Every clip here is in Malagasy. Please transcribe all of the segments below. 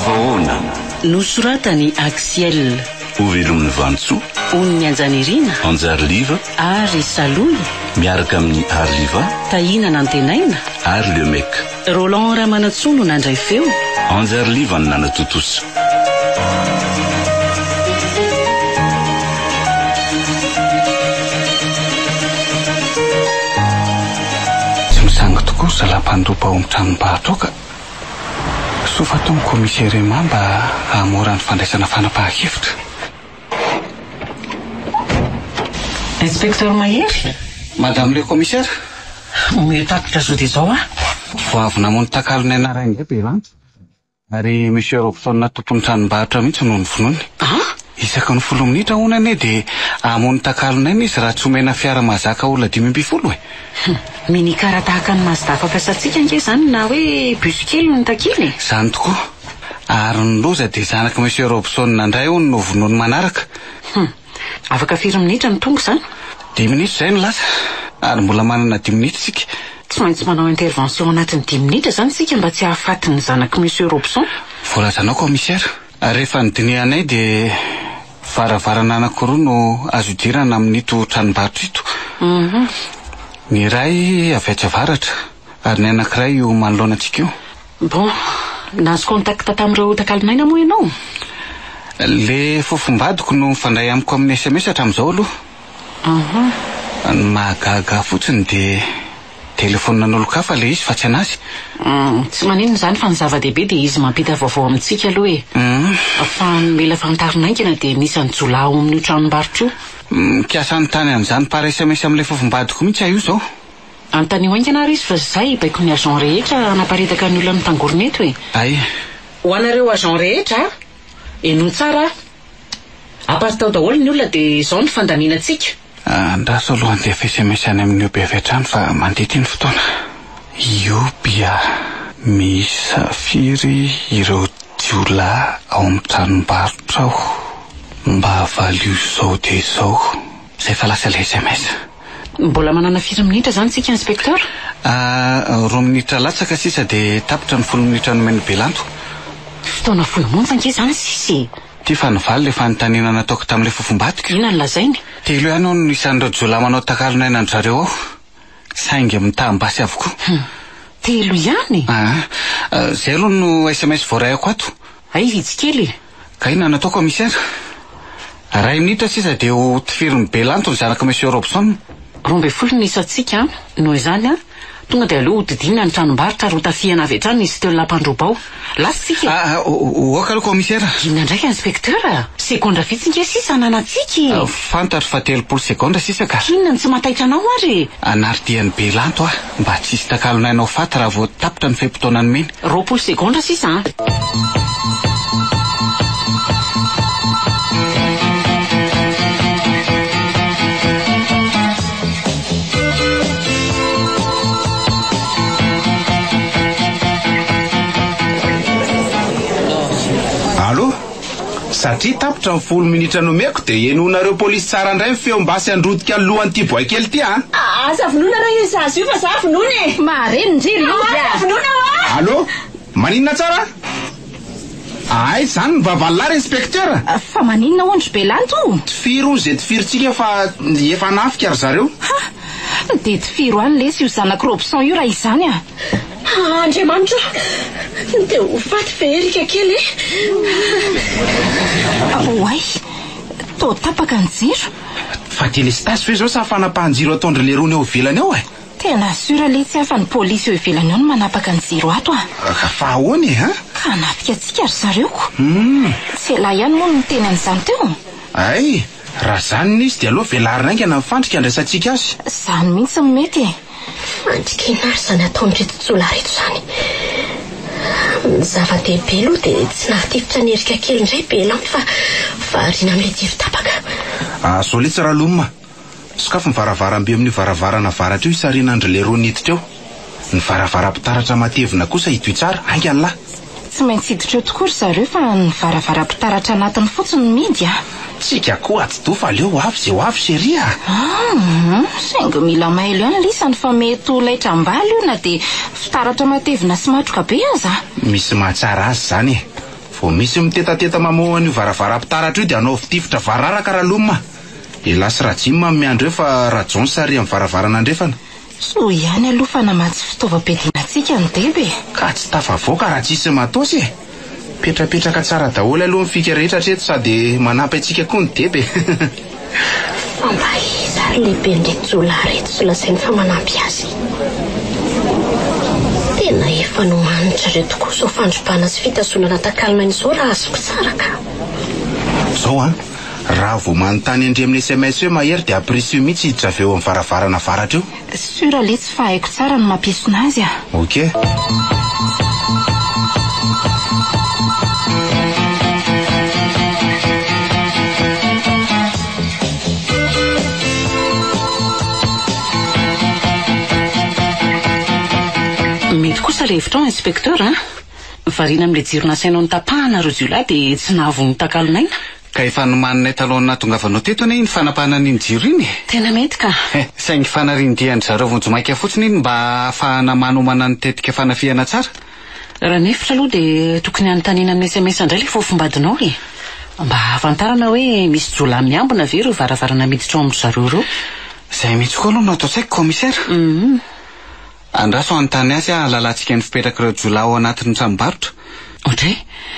Vahoana nosoratany Axiel Ovelomin'ny Vantsoa Onny Anjanirina Anjariliva ary Saloy miaraka amin'ny Arriva Tahina Nantenaina ary Lemek. Roland Ramanatsoa no nandray feo Anjariliva no nanatotosa. Tsy misango tokoa zalam-pandopa ao amin'ny tranom-barotra ka sofa tao ny komisera mamba amora ny fandraisana fanapahan-kevitra. Inspecteur Mahery. Madame le commissaire. Mitatitra zao dia zao Vao avy namono takalonay narangy be lanto. Ary monsieur Robson na tompon'ny tranom-barotra mihitsy no nofonony. Isaka ny 10 minitra honany dia amono takalonay izy raha tsy omena fiara mazaka olona 520 e. Minikara tahaka ny Mazda fampiasantsika ange zany na hoe bus kely ny takily. Zany tokoa. Ary ny loza dia zanaky monsieur Robson nandray hono no vonoiny manaraka. Afaka 4 minitra ny tonga zany. 10 minitra zay no lasa. Ary mbola manana 10 minitra sika. Tsy maintsy manao intervention anatin'ny 10 minitra zany sika mba tsy hahafaty ny zanaky monsieur Robson. Voalazanao commissaire. Rehefa nydinihanay dia varavarana anankiroa no azo idirana amin'ito tranom-barotra ito. Ny iray avy Avaratra ary ny anankiray io manoloana antsika io. Bon, nazo kontakta tamin'ireo takalinaina moa ianao? Le fofombadiko no mifandray amiko amin'ny SMS hatramin'izao aloha. Ny mahagaga fotsiny dia telefoninan'olon-kafa le izy fa tsy anazy. Tsy maninona zany fa ny zava-dehibe dia izy mampita vaovao amintsika aloha e. Fa mila fantarinaingana dia nisy anjola ao amin'io tranom-barotra io. Mikasany tany an'izany par SMS amin'ilay fofombadiko mihitsy io izao. Anontany hoaingana ary izy fa zay baiko ny agent rehetra anaparitaka ny olona ny tangoroneto e. Ay. Ho anareo agent rehetra eno tsara apartao daholo ny olona dia izao ny fandanianantsika. Andraso alohan'ny dia SMS any amin'ny OB avy hatrany fa mandity ny fotoana. Iobia misafiry ireo jiolahy ao amin'ny tranom-barotra aho mba havalio izao dia izao. Zay fa lasa ilay SMS. Mbola manana 4 minitra zany sika inspecteur? 2 minitra latsaka sisa dia tapitra ny 10 minitra nomeny belanto. Fotoana fohy monja ange zany sisy. Ty fa nivaly le fanontaniana nataoko tamin'ilay fofombadika. Inona ny lazainy? Telo ihany no isan'ireo jiolahy manao takalonay an-drareo ao. Saingy amin'ny tahambasy avokoa. Telo ihany? Zay aloha no SMS voarayako ato. Ay vitsy kely. Ka inona natao commissaire? 2 minitra sisa dia ho tifiriny belanto ny zanaka monsieur Robson. 12 ny isatsika noho izany tonga dia aloha hodidina ny tranom-barotra ary ho tafihana avy hatrany nisy teo lampandroba ao. Lasitsika. Oaka aloha commissaire. Inona ndraika inspecteur? Sekondra vitsy nge sisa ananatsika. Fantatro fa 30 sekondra sisa ka. Inona ny tsy mahataitra anao ary? Anaritiany belanto mba tsy hisy takalonainao faty raha vao tapitra ny feim-potoana ny meny. 20 sekondra sisa. Satria tapitra ny 10 minitra nomeko dia enonareo polisy tsara indray ny feo mba sy androdika alohan'ity boakely ty Aza vonoina reo io zazo io fa za vonoina e. Mareny ndriry io. Vonoina Allô? Maninona tsara? Ay, zany mivavalalary inspecteur. Fa maninona ondry belanto? Tifiro zay tifiritsika fa efa nafika ry zareo. Dia tifiro any lesy io zanaky Robson io raha izany Andriamanitra, dia ho faty feherika kely e. Oay, tô tapaka ny jiro. Fa délestasy fe zao sa fanapahan-jiro ataondry le rony eo ivelany ao e. Tena sura le tsy hafa ny polisy eo ivelany ao no manapaka ny jiro ato Fa ahoany e Ka napika atsika ry zareoko. Tsy ela ihany moa no teny an'izany teo. Ay, raha zany izy dia aloha velarina aingana mifandrika andraisantsika azy. Zany mihitsy ny mety e. Andrikenary zany ataon'ireto tsola reto zany. Zava-dehibe aloha dia tsy nahatifitra ny erika kely indray belanto fa variana amin'ilay jiro tapaka. Zao le tsara lomma. Sokafy ny varavarambe amin'ny varavarana varatra io isarinandry le roa niditra eo. Ny varavaram-pitaratra matevina kosa hitoy tsara, haingany lahy. Tsy maintsy hiditra eo tokoa ry zareo fa ny varavaram-pitaratra anatiny fotsiny midy Tsika koa aty fa leo avy zay ho avy seria. Saingy mila mailo ihany lisany fa mety ho laitra ambala io na dia fitaratra matevina sy matroka be aza. Misy mahatsara azy zany e. Vao misy mitetateta mamoa ny varavaram-pitaratra io dia anao fitifitra vararaka raha loma. Elasy rajima miandro eo fa rajon sary amin'ny varavarana andrefana. So ihany aloha fa namatsy fitaovam-piadinantsika ny debe. Ka tsy tafavoaka raha tsisy matosy e. Petrapetraka tsara daholo aloha ny fika rehetra treto sady manampy antsika koa ny debe. Mba izary lehibe ndraiky jola reto sy lazainy fa manampy azy. Tena efa no manitra reo tokoa so fandropana sy fitazonana takalina izao raha azoko tsara ka. Zao a, raha vao manontany andre amin'ny SMS hoe mahery dia apprécie mihitsy hiditra avy eo amin'ny varavarana faratra eo. Sura le tsy fahaiko tsara no mampiasona azy a. Ok. Mety kosa levitra ao inspecteur a. Variana amin'le jiro nasainao ny tapahana ro jiolahy dia tsy nahavony takalonay. Ka efa nomaninay talona natongavanao teto anie ny fanapahana ny jiro iny. Tena mety ka. Saingy fanarindiany zareo vonjomaika fotsiny iny mba ahafahana manomana ny tetika fanafiana tsara. Raha nefitra aloha dia tokony anontaniana amin'ny SMS indray le fofombadinao e. Mba afantarana hoe misy jola miambina ve ireo varavarana miditra ao amin'ny zareo reo. Zay mihitsy koa aloha no atao saiko commissaire. Andraso anontany azy lalatsika ny fipetraka ireo jola ao anatin'ny tranombarotra. Ohatray,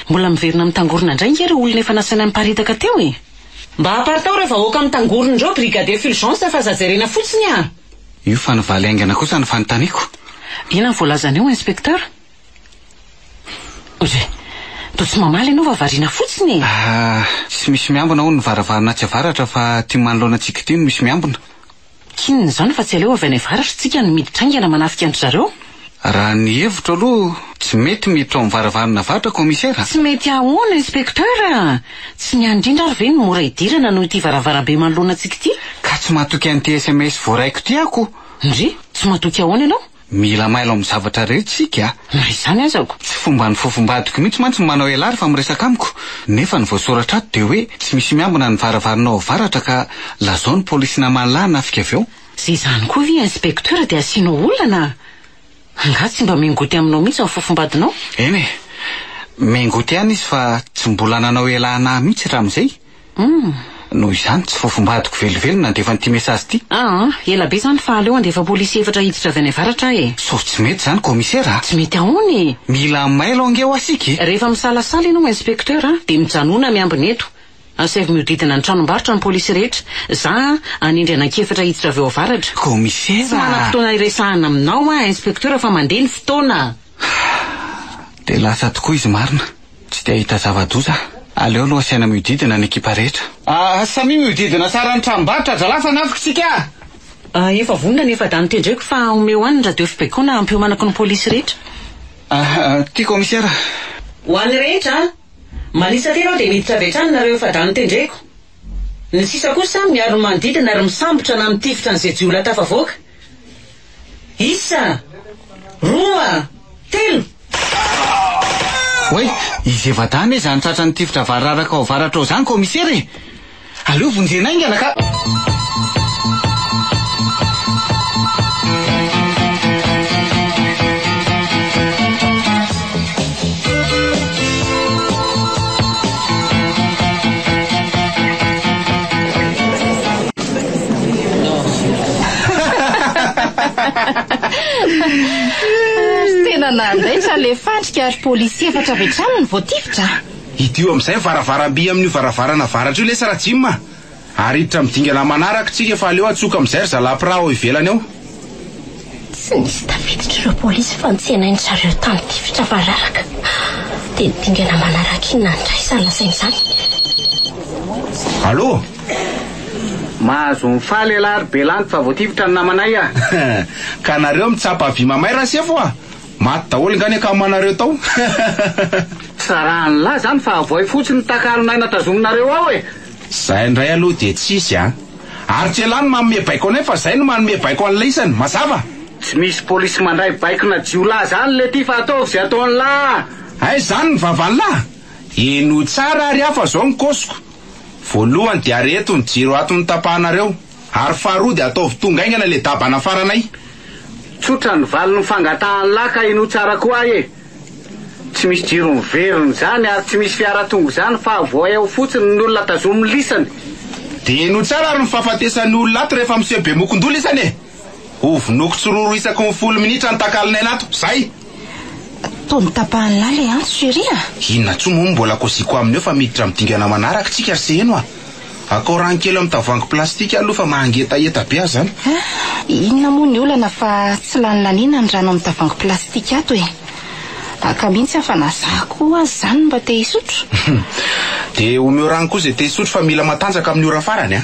mbola miverina mitangorona indray nge ireo olona efa nasaina miparitaka teo e. Mba apartao rehefa oka mitangorona indreo brigadier Fulgence fa zazerena fotsiny a. Io fa nivaly aingana kosa ny fanontaniako. Ina ny voalazana eo inspecteur? Ohatray, to tsy mamaly ianao variana fotsiny. Tsy misy miambina ao ny varavarana tsy avaratra fa tia manoloana antsika ity no misy miambina. Kinina izany fa tsy aleo avy any avaratra tsika no miditra aingana manafika andry zareo. Raha ny hevitra aloha tsy mety miditra ao amin'ny varavarana avaratra commissaire. Tsy mety ahoana inspecteur a. Tsy miandrindra ary ve no mora idirana noho ity varavarambe manoloana antsika ity. Ka tsy matoky an'ity SMS voaraiko ty ako. Ndry, tsy matoky ahoana ianao? Mila mailo amin'ny zavatra rehetra sika. Izany azako. Tsy fomba ny fofombadiko mihitsy mantsy manao elary fa miresaka amiko. Nefa ny voasoratra ato dia hoe tsy misy miambina ny varavaranao avaratra ka lazao ny polisy namalana nafika avy eo. Sy izany koa vi inspecteur dia asianao olana. Nga tsy mba mengoty aminao mihitsy amin'ny fofombadinao. Eny e, mengoty ihany izy fa tsy mbola nanao elana mihitsy raha amin'izay. Noho izany tsy fofombadiko velively nandefa n'ity mesazy ity. Ela be zany fa aleo andefa polisy efatra hiditra avy any avaratra e. So tsy mety zany commissaire. Tsy mety ahoany. Mila mailo angeo asika. Rehefa misalasala ianao inspecteur dia mijanona miambina eto. Asavy miodidina ny tranombarotra ny polisy rehetra. Za anindry anankiefatra hiditra avy ao avaratra. Commissaire. Tsy manam-potoana iresahana aminao inspecteur fa mandeha ny fotoana. Dia lasa tokoa izy marina. Tsy dia hita zava-doza. Aleo aloha asiana miodidina ny ekipa rehetra. Samy miodidina tsara ny tranombarotra zalafa nafika sika. Efa vonona nefa dany tendreko fa omeo any radio fibaikona ampiomanako ny polisy rehetra. Ty commissaire. Ho an'ny rehetra manisa tena dia miditra avy hatrany nareo efa dany tendreko. Ny sisa kosa miaro manodidina ary misambotra na mitifitra an'izay jiolahatra tafavoaka. Isa, roa, telo. Oe, izy efa dany e zany tratra nitifitra vararaka ao avaratra ao zany commissaire. Aleo vonjena aingana ka. Tena nandaitra le fandrika ary polisy efatra avy hatrany ny voatifitra. Ity io amin'izay varavaramby amin'io varavarana avaratra io le sara jimma. Ary hiditra midingana manaraka tsika fa aleo atsoka amin'izay ry zalampira ao ivelany ao. Tsy nisy tafiditra ireo polisy fa nitsenainy zareo tany tifitra vararaka. Dia nidingana manaraka iny nandray salasainy izany. Allo? Mahazo mifaly elary belanty fa voatifitra ny namanay a. Ka nareo mitsapa vy mamay raha sefo a. Maty daholo ngany akamanareo tao. Sarahany lahy zany fa voay fotsiny takalonay natazominareo ao e. Zay indray aloha dia tsisy a. Ary tsy elany manome baiko anay fa zay no manome baiko an'ilay isany mazava. Tsy misy polisy mandray baikona jiolahy zany le ty fa ataovy zay ataony lahy. Ay zany ny vavan'lahy. Eno tsara ary hafa zao ny kosoko. Voalohany dia areto ny jiro ato ny tapahanareo. Ary faharoa dia ataovy tonga aingana le dabana faranay. Tsotra ny valo ny fangatahan'ny lahy ka ino tsara koa e. tsy misy jiro miverina zany ary tsy misy fiaratongo zany fa voay ao fotsiny ny olona tazomy lisany. De no tsara ary mifahafatesan'ny olona ato rehefa miseho be mokon-dola isany e. Ovonoko tsororo isaky ny 10 minitra ny takalinay nato zay. Tony tapahany laly antso sheria. Inona tso moa mbola koziko amin'eo fa miditra midingana manaraka tsika sy eno a. Akoran kely amin'ny tavoahangy plastika aloha fa mangetaheta be azy zany. Inona moa ny olana fa tsy lany laniana ny rano amin'ny tavoahangy plastika ato e. Aka mihitsy afa nazako azy zany mba te hisotro. De omeo rano koa zay te hisotro fa mila matanjaka amin'ny ora farany a.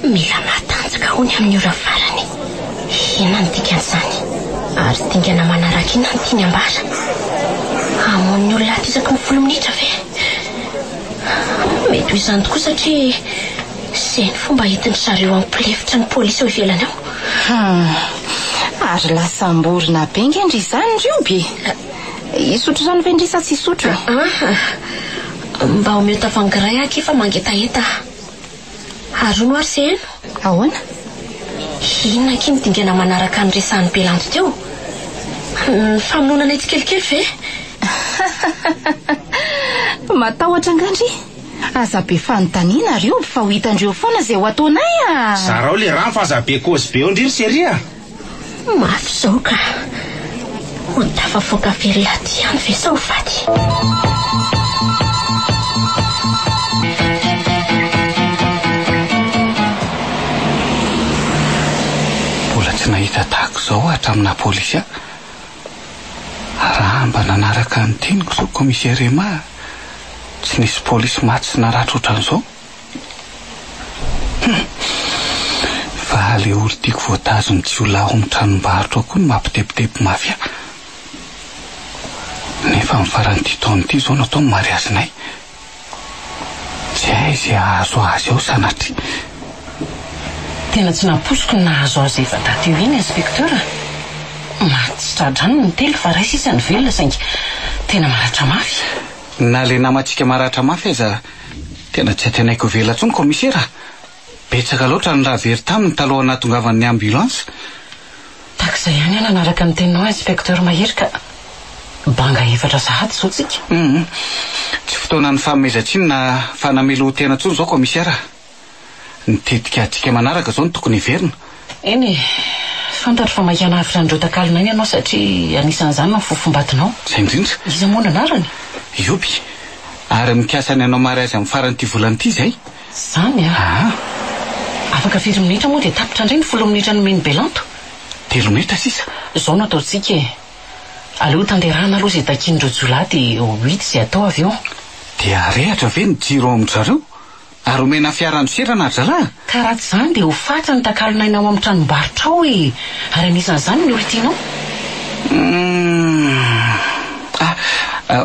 Mila matanjaka hony amin'ny ora farany. Inona ny dikan'izany? Ary dingana manaraka inona ny tiany ambara? Hamoan'ny olona aty isaky ny 10 minitra ve? Mety ho izany tokoa satria izay ny fomba hitin'ny zareo ampilefitra ny polisy ao ivelany ao. Ary lasa mborona be ngendry izany rio be. Isotro zany ve ndrisa tsy isotro e? Mba omeo tavoahangy iray aky fa mangetaheta. Arono ary se eno? Ahoana? Inona kiny dingana manaraka ny resan'ny belanto teo? Ny famononanay tsikelikely ve? Matahotra angandry. Aza be fanontaniana rio fa ho hitandreo foana zay ho ataonay a. Sarao le rano fa aza be kozy be ondriry seria. Mafy zao ka. Ho tafafoaka very laty ihany ve sa ho faty? Mbola tsy nahita tahako zao hatramina polisy a. Raha mba nanaraka ny tiniko zao commissaire Rema, tsy nisy polisy maty sy naratra ohatran'izao. Fa le olo tiako voatazony tsy ho laho amin'ny tranombarotra koa ny mampitepitepy mafy a. Nefa amin'ny faran'ity taona ity zao natao ny mariazinay. Tsy hay izay ahazo azy ao sanatry. Tena tsy naposiko ny nahazo azy efa tato io iny inspekteur. Mahatsitradrano ny telo fa raisy isany velona saingy tena maratra mafy. Na le namatsika maratra mafy aza tena tsy atenaiko vela tsony commissaire. Betsaka loatra ny raha very taminy taloha nahatongavan'ny ambulance. Takizay ihany ana naraka ny teninao inspekteur mahery ka banga 4 sahady zao tsika. Tsy fotoana ny fanomezantsiny fa namelo tena tsony zao commissaire. Nitetika atsika manaraka zao ny tokony hiverina. Eny fantatro fa mahana avy randreo takalina iny ianao satria anisan'izany no fofombatinao. Zay indrindra. Iza moa nanarany? Ioby. Ary mikasany anao mariazy amin'ny faran'ity volan'ity zay. Zany a. Afaka 5 minitra moa dia tapitra indray ny 10 minitra no meny belanto. 3 minitra sisa. Zao no ataontsika e. Aleo tanderahana aloha izay takin'ireo jolaty 8 izay atao avy eo. Dia arehatra ve ny jiro amin'ny zareo? Ary omena fiarano serana zala. Ka raha tsy zany dia ho fatra ny takalinainao amin'ny tranombarotra ao e. Ary anisan'izany ny olontianao.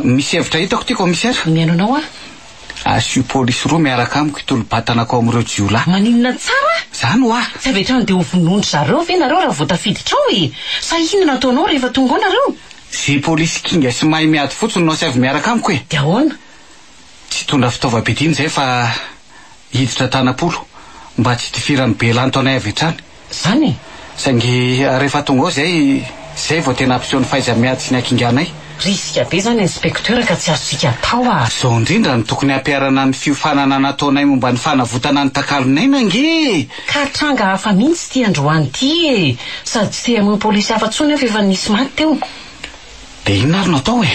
Misy hevitra hitako ty commissaire. Mihaino anao a? Asio polisy roa miaraka amiko itolo-batanako amin'ireo jiolahy. Maninona tsara? Zany ho Tsy avetrany dia ho vonondry zareo ve nareo raha voatafiditra ao e. Sa inona nataonao rehefa tonga ao nareo? Si polisy kinga sy mahay miady fotsiny no asy avy miaraka amiko e. Dia ahoana? Tsy tondra fitaovam-piadiana zay fa hiditra tanapolo mba tsy tifirany belanto anay avy hatrany. Zany? Saingy rehefa tonga ao zay vao tena ampiseho ny faiza miady sy ny akinganay. Risika be zany inspekteur ka tsy azosika atao a. Zao indrindra ny tokony ampiarana ny fiofanana nataonay momba ny fanavotana ny takalonay nange. Ka tranga hafa mihitsy ty androany ty e. Sady tsy te amin'ny polisy hafa tsony afa efa nisy maty teo. De inona ary natao e?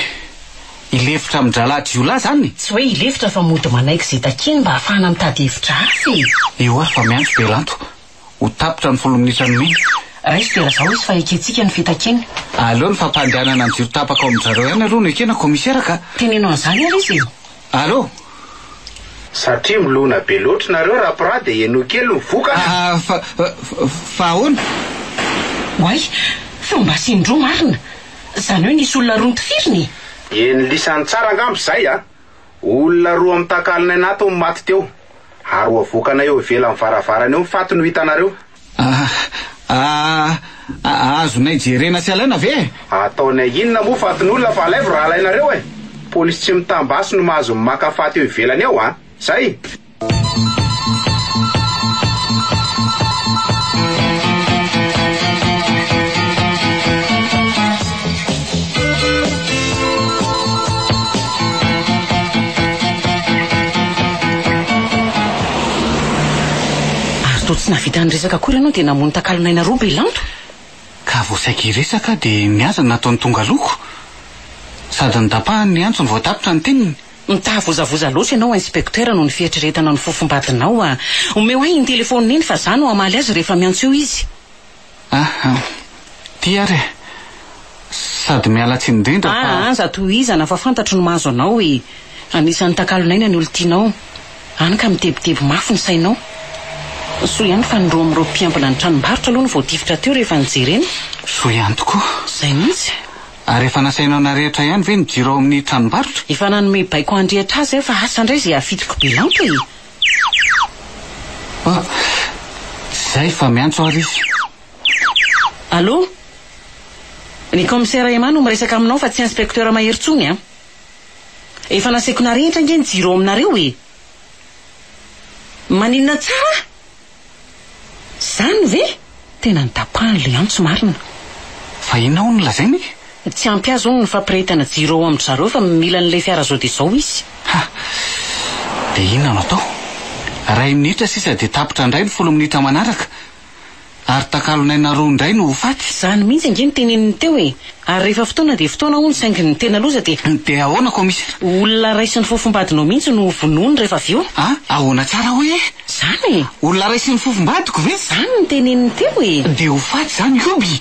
Ilefitra amin'ny dralahy jiolahy zany. Tsy hoe ilefitra fa mody manaiky izay takiny mba hafahana mitady hevitra hafa e. Eo ary fa miandro belanto. Ho tapitra ny 10 minitra no meny. Raisy tera zao izy fa eketsika ny fitakiny. Aleo ny fampandehanana ny jiro tapaka ao amin'ny zareo ihany aloha no ekena commissaire ka. Tenenao an'izany ary izy. Allo? Satria milona be loatra nareo rapora dia eno kely ny voka. Fa ahoana? Hoay, fomba sindro marina. Zany hoe nisy olona roa nitifiriny. Eny lisan'ny tsara angambo zay a. Olona roa amin'ny takalinay nato ny maty teo. Ary ho avokanay eo ivela amin'ny varavarana eo faty no hitanareo. Azonay jerena sy alaina ve? Ataonay inona moa fatin'olona fa alaivo raha alainareo e. Polisy tsy mitambasy no mahazo maka faty eo ivelany eo a. Zay. to tsy navita ny resaka kory ianao dia namony takalonaina roa belanto. Ka voasaika resaka dia niaza nataony tonga loko sady nydapahany ny antso ny voatapitra ny teniny. Mitahavoazavoza loatra ianao inspektera noho ny fietreretana ny fofombadinao a. Omeo ahy ny telefôniny iny fa za no amaly azy rehefa miantso eo izy. Tia re sady miala tsy indrindra fa za tohizana fa fantatro ny mahazo anao e. Anisan'ny takalonaina ny olo tianao. Any ka mitebiteby mafy ny sainao. So ihany fa ny roa amin'ireo mpiambina ny tranombarotra aloha ny voatifitra teo rehefa nijereny. So ihany tokoa. Zay mihitsy. Ary efa nasainao narehitra ihany ve mijiro ao amin'ny tranombarotra? Efa nanome baiko andrehitra azy fa asa indray izay afitiko belanto e. Zay fa miantso ary izy. Allô? Ny commissaire Emano miresaka aminao fa tsy inspektera mahery-tsony a. Efa nasaiko narehitra nge ny jiro aminareo e. Maninona tsara? Zany ve? Tena nitapahany le antso marina. Fa inona ho nolazainy? Tsy ampy azy hono ny fampirehetana jiro amin'ny zareo fa mila n'ilay fiara zao dia zao izy. Dia inona no atao? 2 minitra sisa dia tapitra indray ny 10 minitra manaraka. Ary takalonaina roa indray no faty. Zany mihitsy nge ny teneniny teo e. Ary rehefa fotoana dia fotoana hono saingy ny tena loza dia ahoana komisara? Olona raisy ny fofombadinao mihitsy no vonoiny rehefa avy eo. Ahoana tsara hoe? Zany e. Olona raisy ny fofombadiko ve? Zany ny teneniny teo e. Dia ho faty zany oby.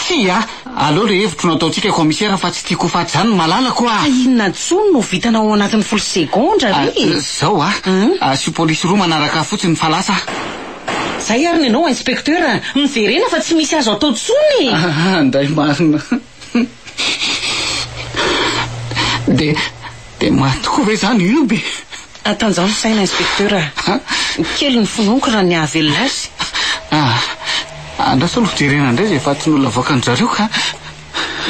Tia, aleo le hevitro nataontsika komisara fa tsy tiako faty zany malalako a. Inona tsony no vitanao ao anatin'ny 10 sekondra ve? Zao asio polisy roa manaraka fotsiny falasa. Zay ary nenao inspektera, miverena fa tsy misy azo atao tsony. Andray marina. Dia matoko ve zany ioby? Atanjano saina inspektera. Kely ny fononko raha ny ahavelona azy. Andraso aloha jerena indray izay fatin'olona avoakany zareo ka.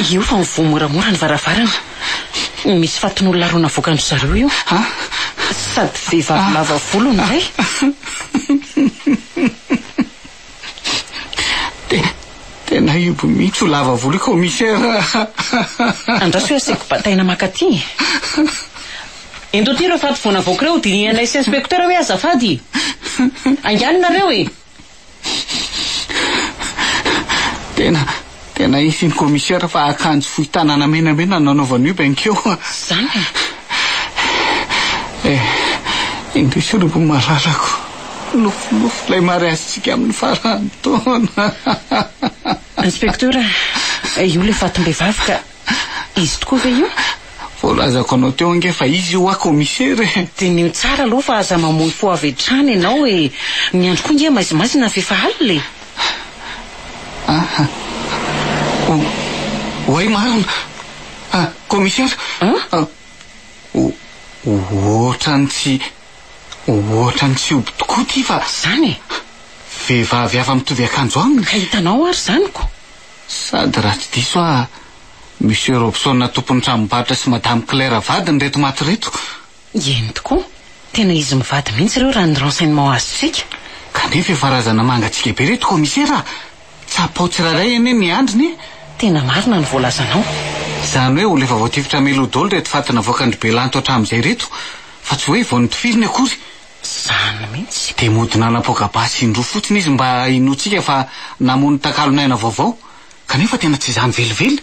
Io fa mivoamoramora ny varavarana. Misy fatin'olona roa navoakany zareo io. Sady vehivavy lava volo indray. Tena ioby mihitsy ho lava volo komisara. Andraso hoe aseko bataina makaty. Ento ty ireo faty voanavoaka dinianay sy inspektera hoe azafady. Angianonareo e. Tena isy ny komisara fa akanjo fohy tanana menamena nanaovany io bankeo. Zany indrisy robo malalako. Nofo lay mary azitsika amin'ny farany taona. Inspektera, io le fatim-behivavy ka izy tokoa ve io? Voalazako anao teo ange fa izy io komisara. Dia ny tsara aloha fa aza mamoy fo avy hatrany ianao e. Ny andro koa nge maizimazina fefahalile. Oay marina. Komisara. Ohatrany tsy oby tokoa ty fa zany e. Vehivavy avy mitovy akanjo aminy. Ka hitanao ary zaniko. Sady raha tsy diso Monsieur Robson tompon'ny tranombarotra sy Madame Claire vadiny reto maty reto. Eny tokoa. Tena izy mivady mihitsy ireo raha ny renseignement azontsika. Kanefa efarazana mangatsika be reto komisara. Tsapao tsiraray eny ny andriny. Tena marina ny voalazanao. Zany hoe olona efa voatifitra melodolo reto fatina voakandro belanto hatramin'izay reto. Fa tsy hoe vao nitifiriny akory. Zany mihitsy. Dia modina napoka basy indroa fotsiny izy mba inotsika fa namony takalonaina vaovao. Kanefa tena tsy zany velively.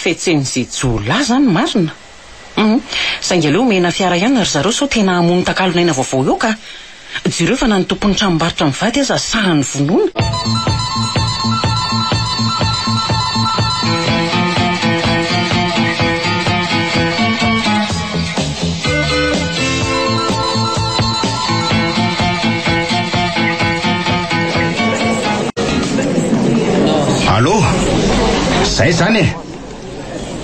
Fetsen'izay jola zany marina. Saingy aleo mena fiara ihany ary zareo sao tena amony takalonaina vaovao eo ka. Jireo fa na ny tompon'ny tranombarotra mivady aza sahany vonoina. Allô? Zay zany e.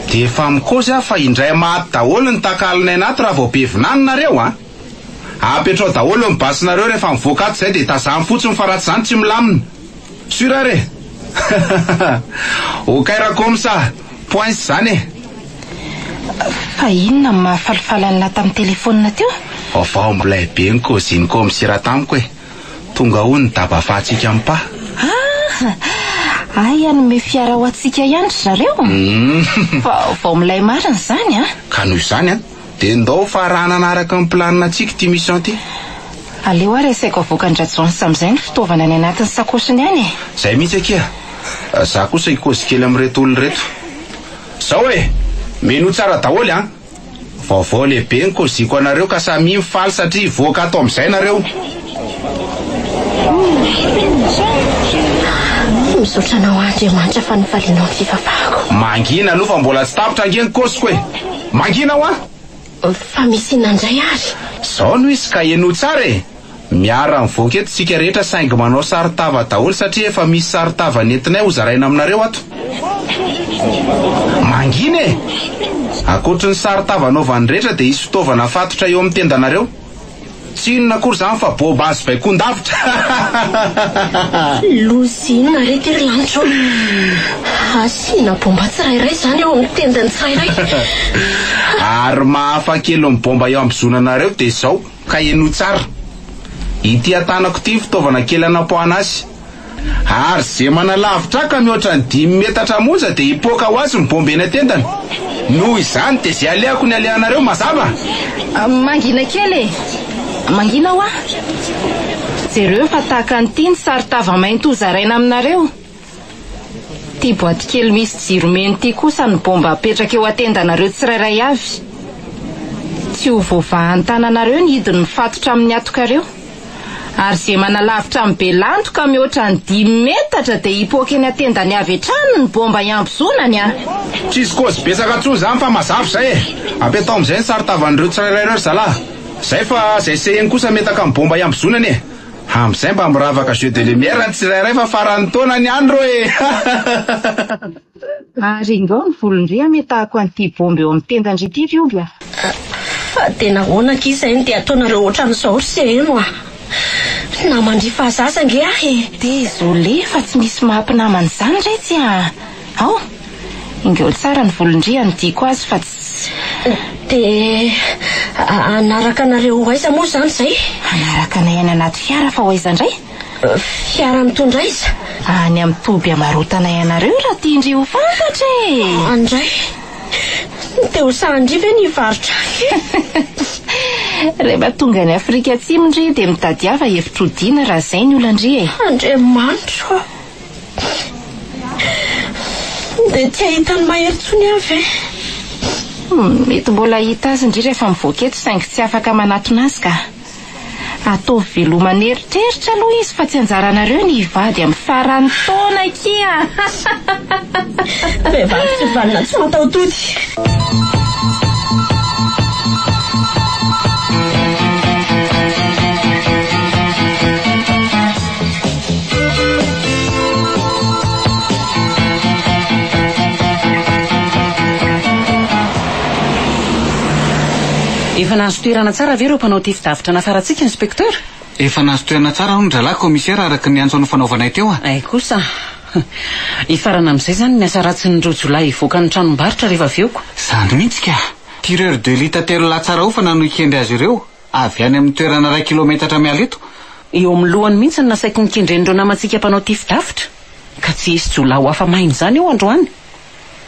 Dia efa mikosa fa indray maty daholo ny takalonaina ato raha vao be vinanonareo apetrao daholo ny basinareo rehefa mivoaka ato zay dia tazany fotsiny fa raha tsy zany tsy milamina. Sura re. Okaira komsa point zany e. Fa inona mahafalifalanina tamin'ny telefonina teo? Vao mbolay be ny koziny komisira tamiko e. Tonga ho ny daba fahatsika mpa. Ay, anome fiara ho atsika ihany zareo. Vao milay marina zany Ka noho izany dia ndao fa raha nanaraka ny planina antsika ty mission ty. aleo ary asaiko avoakan-dratsony sam'izay ny fitaovana ny anatin'ny sakosiny any e. Zay mihitsy akia. Za kosa ikozy kely amin'reto olona reto. Zao e, meno tsara daholo a. Vaovao lehibe ny koziko anareo ka samy mifaly satria voaka ato amin'izay nareo. Misaotra ho Andriamanitra fa nifalinao ny fifafahako. Mangina aloha fa mbola tsy tapitra ange ny koziko e. Mangina ho a. Fa misy inandray ary. Zao no izy ka eno tsara e. Miara mivoaka eto tsika rehetra saingy manao saritava daholo satria efa misy saritava nentinay ho zaraina aminareo ato. Mangina e. Akoatry ny saritava anaovan'ny rehetra dia isy fitaovana fatotra eo amin'ny tendanareo. Tsy inona kory zany fa bobazy baikon-davitra. Lozina rehetery lanitro. Asiana bomba tsirairay zany eo amin'ny tendany tsirairay. Ary mahafakely ny bomba eo amin'ny zonanareo dia zao ka eno tsara. Ity atanako ity fitaovana kely anapohana azy. Ary zay manalavitra ka mihoatra ny 5 metatra monja dia hipoaka ho azy ny bomba eny atendany. Noho izany dia zay aleako ny alehanareo mazava. Mangina kely e. Mangina ho a. Jereo fa tahaka an'ity ny saritava mainty ho zaraina aminareo. Ty boaty kely misy jiro meno ity kosa ny bomba apetraka eo atendanareo tsirairay avy. Tsy ho voavahan'ny tananareo ny hidiny mifatotra amin'ny atokareo. Ary zay manalavitra amin'ny be lanto ka mihoatra ny 5 metatra dia hipoaka eny atendany avy hatrany ny bomba iambozonany a. Tsisy kozy besaka tsony zany fa mazava zay e. Apetao amin'izay ny saritavan'ireo tsirairay ireo zalahy. Zay fa zay seheny kosa metaka amin'ny bomba iambozonany e. Amin'izay mba miravaka jeu de lumière ny tsirairay fa farany taona ny andro e. Ary ingao ny volondria metahako an'ity bomba eo amin'ny tendany ity viobia. Fa tena hoana k'izay dia ataonareo ohatran'izao seheno a. Na mandrifa zasange ahy. Désolé fa tsy misy mahampinamana izany retsy a. Ao, ingeo tsara ny volondria ny diako azy fa tsy. Dia anaraka anareo aiza moa zany zay? Anaraka anay any anaty fiara fa ho aiza indray? Fiara mitondra aiza? Any amin'ny toby amarotanay anareo raha tiandry ho fantatra e. Andray dia ho sandry ve ny varotra? Rehefa tonga ny Afrika Atsimo ndry dia mitadiava hevitrodina raha izay ny olana-ndry e. Andriamanitra. Dia tsy ahitany mahery tsony avy e. Mety mbola hita azy indry rehefa mivoaka eto saingy tsy afaka manatona azy ka. Ataovy velomana eritreritra aloha izy fa tsy anjaranareo ny hivady amin'ny farany taona kia. Vehivavy tsy valina tsy mataotody. Efa nahazo toerana tsara ve ireo mpanao tifidavitra nafarantsika inspekteur? Efa nahazo toerana tsara ho ny dralahy komisiera araka ny antso ny fanaovanay teo a. Ay kosa. Ifarana amin'izay zany ny asa ratsin'ny roa jolay ivoaka ny tranombarotra rehefa aveoko. Zany mihitsy ka. Tireur de litatero latsara ho fa nanokendry azy ireo. Avy any amin'ny toerana 2 kilometatra miala eto. Eo amin'ny lohany mihitsy ny nasaiko nikendren'ireo namantsika mpanao tifidavitra. Ka tsy hisy jolay ho hafa mahiny zany eo androany.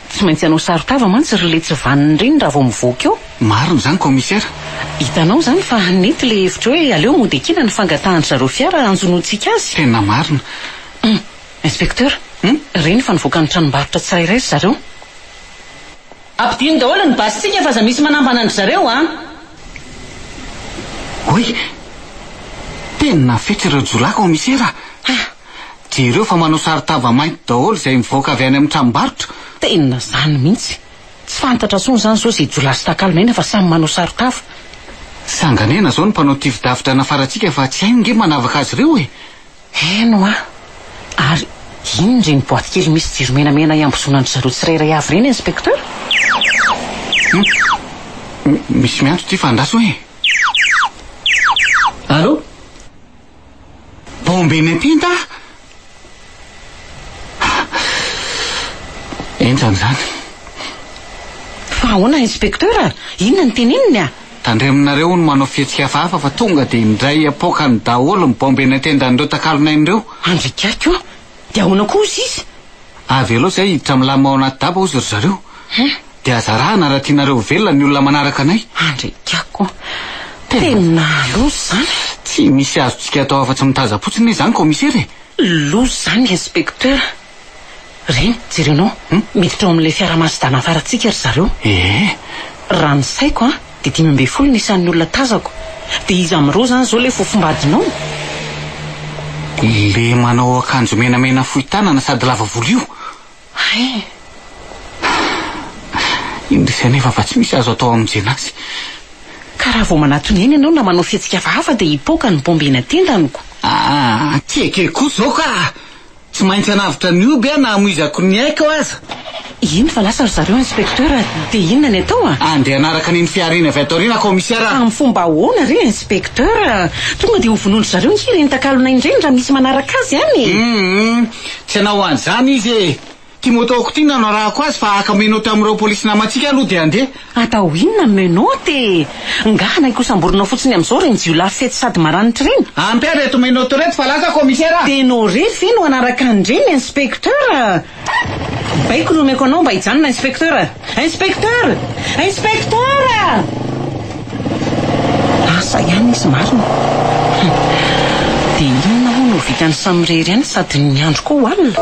Tsy maintsy anao sarotava mantsy ry tsy vaniny riny raha vao mivoaka eo. Marina zany komisiera. Hitanao zany fa nety le hevitra hoe aleo modekina ny fangatahan'ny zareo fiara anjonontsika azy. Tena marina. Inspekteur, reny fa nivoaka ny tranombarotra tsirairay zareo. Ampidino daholo ny basitsika fa za misy manambana andry zareo a. Oy, tena fetsy ireo jolahy komisiera. Jereo fa manao saritava mainty daholo izay mivoaka avy any amin'ny tranombarotra. Tena zany mihitsy. Tsy fantatra tsony zany zao izay jolahy sy takalonena fa samy manao saritava. Sanganena zao ny mpanao tifidavitra nafarantsika fa tsy hainge manavaka azy ireo e. Eno a. Ary ino ndre ny boaty kely misy jiro menamena iambozonan'ny zareo tsirairay avy reny inspekteur? Misy miantso ty fandraso e. Allô? Bomba eny atinta? Entrany zany. Fa ahoana inspekteur? Inona ny tenininy a? Tandreminareo no manao fihetsika hafahafa fa tonga dia indray apoakany daholo ny bomba eny atendan'ireo takalonay-nireo. Andrikako a? Dia ahoana kosa izy? Avy aloha izay hiditra milama ao anaty daba ozy ry zareo. Dia azarahana raha tianareo velona ny olona manaraka anay. Andrikako. Tena aloha zany. tsy misy azotsika atao afa-tsy mitazapotsiny zany komisery. loza zany inspekteur. Reny jerenao miditra ao amin'ilay fiara-masidana afaratsika ry zareo. Raha ny saiko dia 5 nisan'ny olona tazako. Dia izy amin'ireo zany zao ilay fofombadinao. Le manao akanjo menamena fohy tanana sady lava volo io. Indrisy nefa fa tsy misy azo atao amin'izay azy. Ka raha vao manatony eny ianao na manao fihetsika hafa dia hipoaka ny bombena tendaniko. Keke kosa zao ka tsy maintsy anavitra ny oby na amoizako ny aika ho aza. Iny fa lasa ry zareo inspekteur. Dia inona ny atao andeha anaraka niny fiarina avy ato aoriana komisiara. Amin'ny fomba ahoana re inspekteur? Tonga dia ho vonoiny zareo ny rentakalona indreny raha misy manaraka azy any. Tsy anao an'izany izy ty motaoko ty nanarahako azy fa aka menoty amin'ireo polisy namantsika aloha dia andeha. Atao inona menoty? Ngahana ikosamborona fotsiny amin'izao reny jiolahy fety sady maranitra reny. Ampy reto menoty reto fa laza komisiara. Dia no rery fe no anaraka andreny inspekteur. Baiko no omeko anao mba hijanona inspekteur. Inspekteur! Inspekteur! Asa ihany izy marina. Dia inona ho no vitany samirery ihany sady ny andro koa ho alina.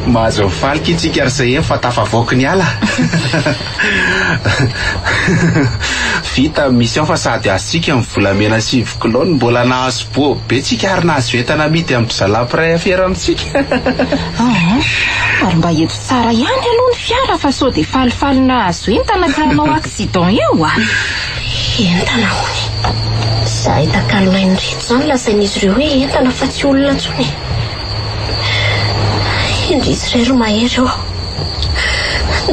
Mahazo mifaliko itsika ry zay eny fa tafavoaka ny ala. Vita misy ao fa sady azontsika ny volamena 5 kilao mbola nahazo bo be tsika ary nahazo entana amidy amin'ny mpizalapiray afiarantsika. Ary mba eto tsara ihany aloha ny fiara fa sao dia falifaly nahazo entana ka hanao accident eo entana hony za hitakalonay ny reto zany lasain'izy ireo hoe entana fa tsy olona ntsony. Indrisy rero mahery eo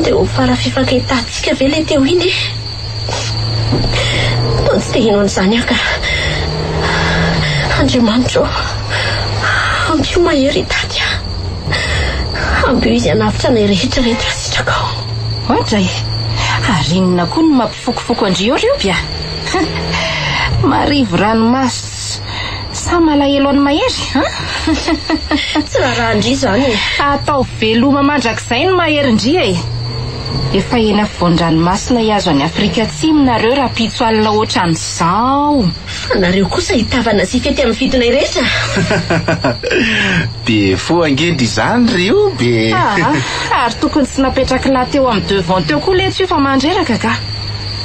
dia ho fara fifankaitatsika ve ilay teo iny to tsy te hino an'izany aka. Andriamanitra ampio mahery hitady ampio izy hanavitra nay rehetra reto raha sitraka ao. Ohatray arinina koa no mampifokofoko andrio reo bia. Marivo ranomasy sa malahelo any mahery tsy raha andri zany atao veloma mandrakizay ny mahery ndria efa eny afovoan-dranomasina hiazo any Afrika Atsimo nareo raha pitso alina ohatran'izao. Fa nareo kosa hitavana sy fety amin'ny fidinay rehetra. Be fo angedy izany rio be. Ary tokony tsy napetraka lahy teo amin'ny devant teo koa leto io fa mandreraka ka.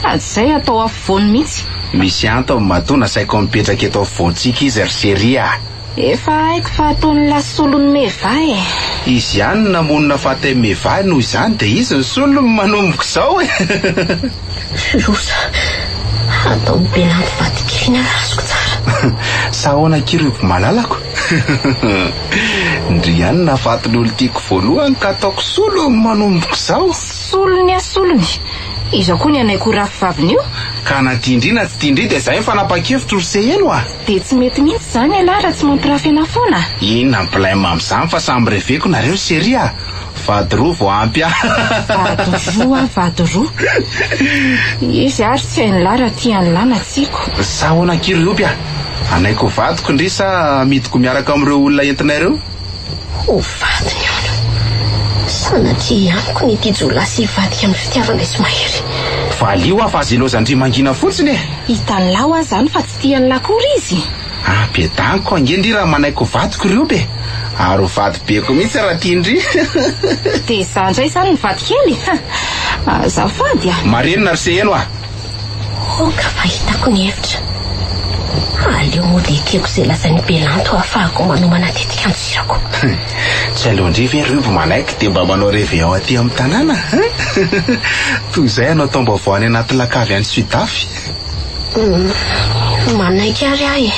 Azay atao afovoany mihitsy. Misy anto amin'ny matona saiko mipetraka eto afovoantsika izy ry seria. Efa haiko fa ataony lasolony meva Izy ihany namonina fatay meva noho izany dia izy ny solony manomboka izao Rosa atao mibelanto vadikely azoko tsara. Sahoana kirobo malalako. Ndry ihany nafatiny olo tiako voalohany ka ataoko solony manomboka izao. Solony asolony iza koa ny anaiko rafivaviny io. Ka na tindrina tsy tindri dia izay fanapa-kevitra ry se eno dia tsy mety mihitsy zany ala raha tsy mampirafena foana. Inona ny blame amin'izany fa samy reveko nareo seria. Vady roa vao ampy vady roa izy ary tsy hainy lahy raha tiany lana tsiko. Sahoana kirioby anaiko vadiko ndry sa midiko miaraka amin'ireo olona entinareo. Ho vadiny ano sanatria amiko ny tijolahy sy vadika amin'ny fitiavana sy mahery. Valio fa azy ilozandry mangina fotsiny hitany lao azy zany fa tsy tiany lakory izy. Bedaniko angendry raha manaiko vadiko ireo be ary vady beko mihitsy raha tiandry. Dia izany indray zany ny vadikely azafady marenina ry se eno ka fa hitako ny hevitra aleo moa dia tiako izay lazany belanto ahafahako manomana tetika amin'ny sirako. Tsy alohandry ve riobo manaiky dia mba manao réveillon aty amin'ny tanàna. Toy izay anao taom-baovao any anaty lakavy any Sudafy. Manaiky ary ahy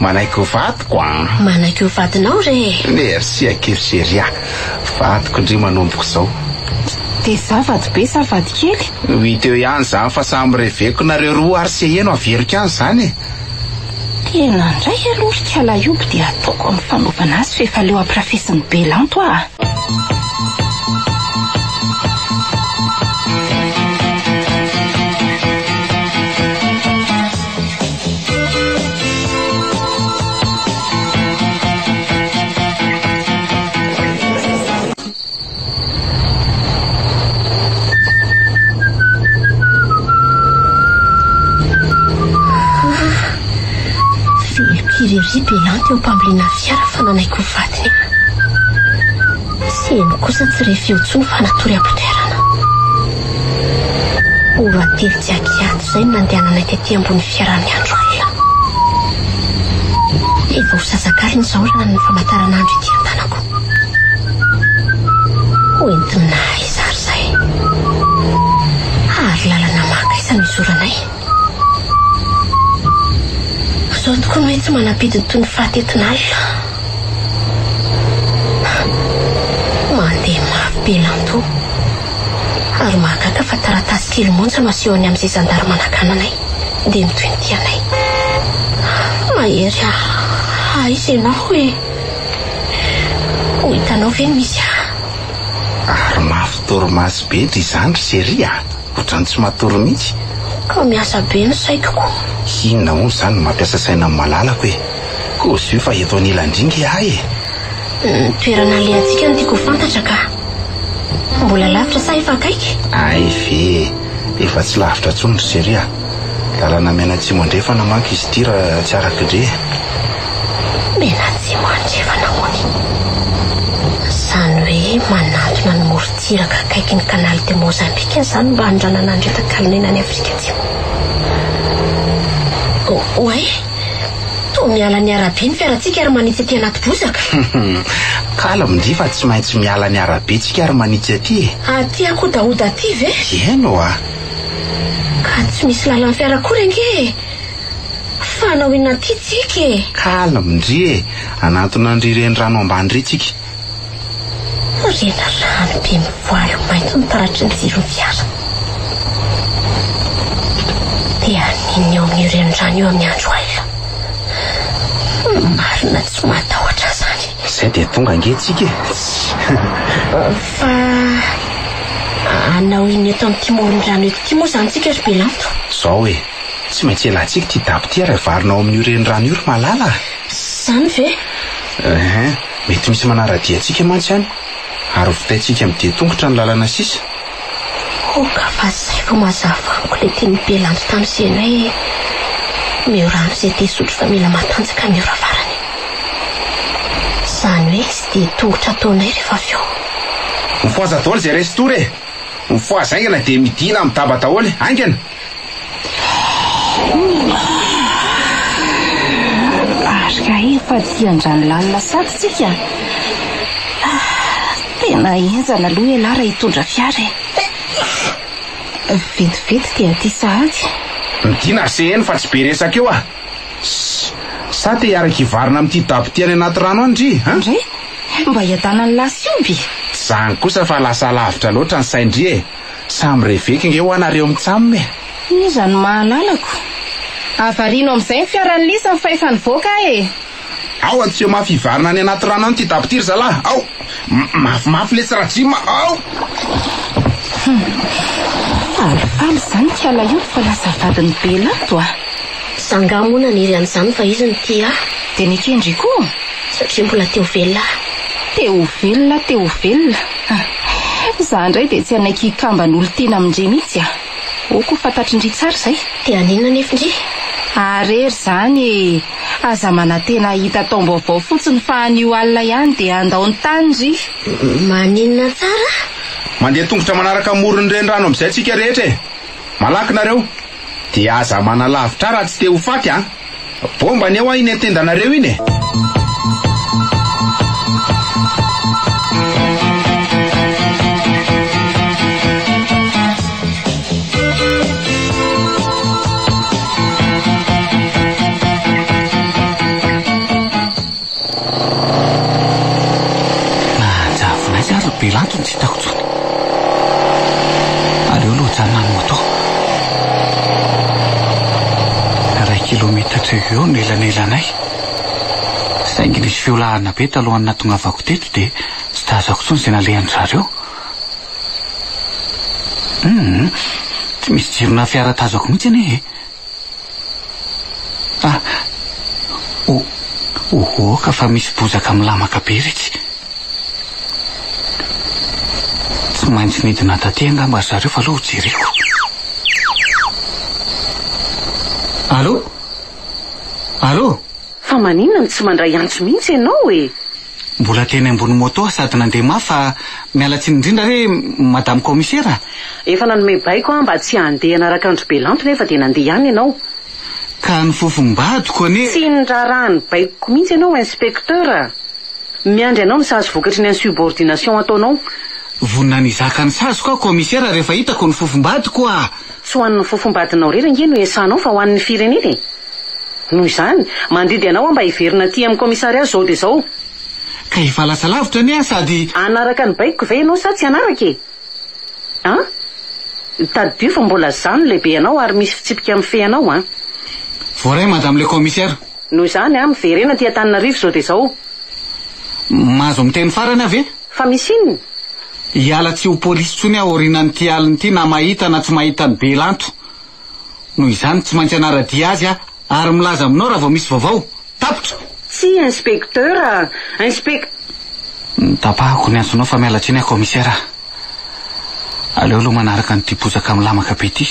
manaiky ho vadiko manaiky ho vadinao re. Merci akery seria vadiko ndry manomboko izao. Dia zavady be sa vadikely hiteo ihany zany fa samy reveko nareo roa ary se eno averiko ihany zany tena ndray aloha ry kalaioby dia ataoko amin'ny fanaovana azy fa efa leo ampirafesin'ny belanto ry Belanty eo mpambolina fiara fa nanaiko ny vatiny. Sy eny kosa tsy refy otsony fa natory ampotoerana. Olo ately tsy akiato izay nandehananay tetỳ ambony fiara ny andro alina. Efa ho sasak'alina izao raha ny famantaranandro ety an-tanako. Hoentina izary izay. Ary lalana maka isa mizoranay. Izao tokony hoe tsy manapidiny toy ny fahatetin'alina. Mandeha mafy Belanto. Ary mahagaga fa taratasy kely monja no asehony amin'izay zandarima nakananay dia mitoy ny tianay. Mahery aiza ianao hoe ho hitanao ve ny misy Ary mafy torimasy be ry izany ry Seria. Ohatrany tsy matory mihitsy. ka miasa be ny saikoko. Inona hono izany mampiasa saina amin'ny malalako e. Koa izy io fa eto anilandringa ahy e. Ny toerana alehantsika no tiako fantatra ka. Mbola lavitra sa efa akaiky? Ay ve, efa tsy lavitra intsony ry Seria. Lalana mena tsy mandrefana manko izy ity raha tsy arak'idre. Mena tsy mandrefana mony. Izany hoe manantona ny morontsiraka akaiky ny kanaly de Mozambique izany mba handranana an'ireo takalonena any Afrika Atsimo. Oay, toa miala ny arabe ny fiarantsika ary manitsy aty anaty bozaka. Kala mindry fa tsy maintsy miala ny arabe tsika ary manitsy aty. Aty akodaoda aty ve? Eno a. Ka tsy misy lalana fiara akory ange. Fanao inaty tsika e. Kala mindry e, anatona nrireny rano ambany re tsika. Rena rano be mivoalo mainto ny taratry ny jiro ny fiara. Dia aniny eo amin'ny renirano eo amin'ny andro alina. Marina tsy matahotra izany. Izay dia tonga angetsika. Fa anao iny eto amin'ny timoron-drano eto ity moa izany tsika ry Belanto. Zao e, tsy maintsy elantsika ity dabotia raha varinao amin'ny renirano io ry malala. Izany ve? Mety misy manaradiantsika mantsy any. Ary vitaintsika amin'ny dia tongotra ny lalana sisa. Ka fa izay fa mahazavaniko ilay teny Belanto tamin'izany hoe miorano izay dia sotro fa mila matanjaka miora varany. Izany hoe tsy dia tongotra ataonay rehefa avy eo. Mifoaza daholo izay resy tory e. Mifoaza aingana dia midina amin'ny taba daholo e. Aingana. Arika efa tsy andrano lalina sady tsika. Tena enzana aloha ialahy raha hitondra fiara e. Vetivety dia aty sahady. Midina se eny fa tsy be resaka eo ah. Sa te hiaraka hivarina amin'ity dabotia any anaty rano andry Andre, mba hiadana ny lasimby. Zany kosa fa lasa lavitra loatra ny saindry e. Samy reveka nge ho anareo mitsammy e. Iza no mahalalako. Avarino amin'izay ny fiaran'ny lisa ny faefa nivoaka e. Ao antsio mafy hivarina any anaty rano any ty dabotia ry zalahy. Ao mafimafy le tsirajima. Ao Falifaly izany kiala io fa lasa vadiny Belanto a. Sanga mona niry an'izany fa izy ny tia. Dia ny kendry koa. Satria mbola teo velona. Teo velona. Za indray dia tsy anaiky hikamban'olo tena amindre mihitsy a. Koa fantatrindry tsara izay. Dia aninona nefindry? Arery izany e. Aza manantena hita taom-baovao fotsiny fa an'io alina ihany dia andao ny tany ry. Maninona tsara? Mandeha tongotra manaraka morony renirano amin'izay tsika rehetra e. Malaky nareo. Dia aza manalavitra raha tsy te ho faty a. Bomba ny eo a iny atendanareo iny e. Belanto ny tsy hitako tsony. Aleo aloha hijanona ny moto. 1 kilometatra eo no elanelanay. Saingy nisy fiolahana be talohany natongavako teto dia tsy tazako tsony izay nalehan'ny zareo. Tsy misy jirona fiara tazako mihitsy anie e. Ka fa misy bozaka milamaka be retsy. Tsy maintsy nidina taty angamba ry zareo fa aloha jereko. Allo? fa maninona tsy mandray antso mihitsy ianao e. Mbola teny ambony moto sady nandeha mafy fa mialatsiny indrindra re madame commissaire. Efa nanome baiko mba tsy handeha anaraka andro belanto nefa dia nandeha ihany ianao. Ka ny fofombadiko ane. Tsy nirarahany baiko mihitsy ianao inspecteur. Miandry ianao misazy vokatry ny insubordination ataonao. Vonina nizaka ny sazoko aho commissaire rehefa hitako ny fofombadiko a. Tsy ho an'ny fofombadinao rery nge no esanao fa ho an'ny fireneny. Noho izany mandidy ianao mba hiverina aty amin'ny commissariat zao dia zao. Ka hivalasa lavitra ane sady anaraka ny baiko ve ianao sa tsy anaraka e? Tadio fa mbola zany lehibe ianao ary misy fitsipika amin'ny fe ianao a. Voaray madame le commissaire. Noho izany miverena ty Antananarivo zao dia zao. Mahazo miteny farany ave? Fa misy inona? Hiala tsy ho polisy tsony aho orinan'ity aliny ity na mahita na tsy mahita ny belanto. Noho izany tsy maintsy anaradia azy ary milaza aminao raha vao misy vaovao. Tapitra. Tsy inspecteur, tapahako ny antsonao fa mialatsiny aho commissaire. Aleo aloha manaraka nyty bozaka amin'ny lamaka be ity.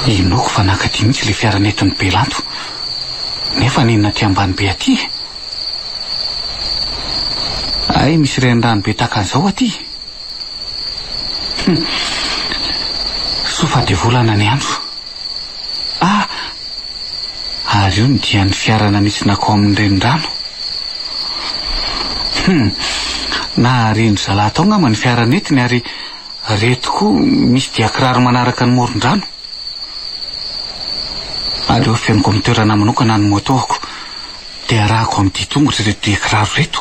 Inoko fa nakaty mihitsy le fiaranetiny belanto. Nefa ninona ty ambany be aty. Ay, misy renirano be tahaka an'izao aty. Sofa de volana ny andro. Ary io ny dia ny fiarana nisy nakao amin'ny renirano. Na reny zala tao ngamba ny fiaranetiny ary reto koa misy dia kiraro manaraka ny moron-drano. Aleo fenoko amin'ny toerana manokana ny motoako dia arahako amin'ny tongotra reto dia kiraro reto.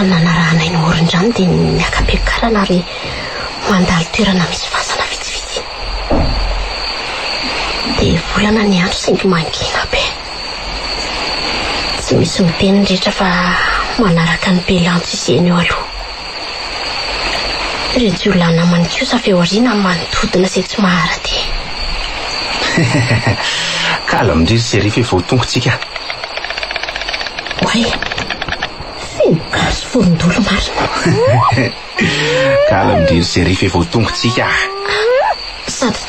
Nanarahana iny moron-drano dia miakabekarana ary mandalo toerana misy fasana vitsivitsy. Dia volana ny andro saingy mangina be. Tsy misy miteny rehetra fa manaraka ny belanto iseny eo aloha. Reto olona namany kosa fa eo aoriana manodidina izay tsy maharady. Kala mindry serify efa ho tongotsika. Oay. Gaso vorondolo marina. Kala midiro serify efa ho tongotsika. Sady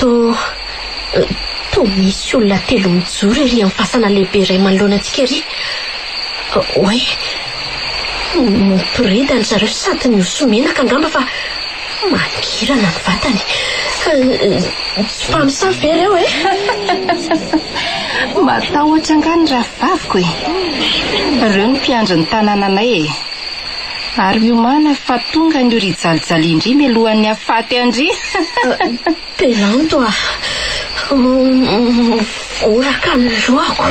to misy olona telo mijoro ery amin'ny fasana lehibe iray manoloana antsika ery. Oay, mipiredany zareo sady miosomenaka angamba fa mangirana ny vatany. Tsy mpamosavy ve ireo e? Matahotra angany raha vaviko e. Ireo ny mpiandry ny tanànanay e. Ary miomana fa tonga ny ry jalijaly indry mialohan'ny afaty andry. Belanto oraka ny loako.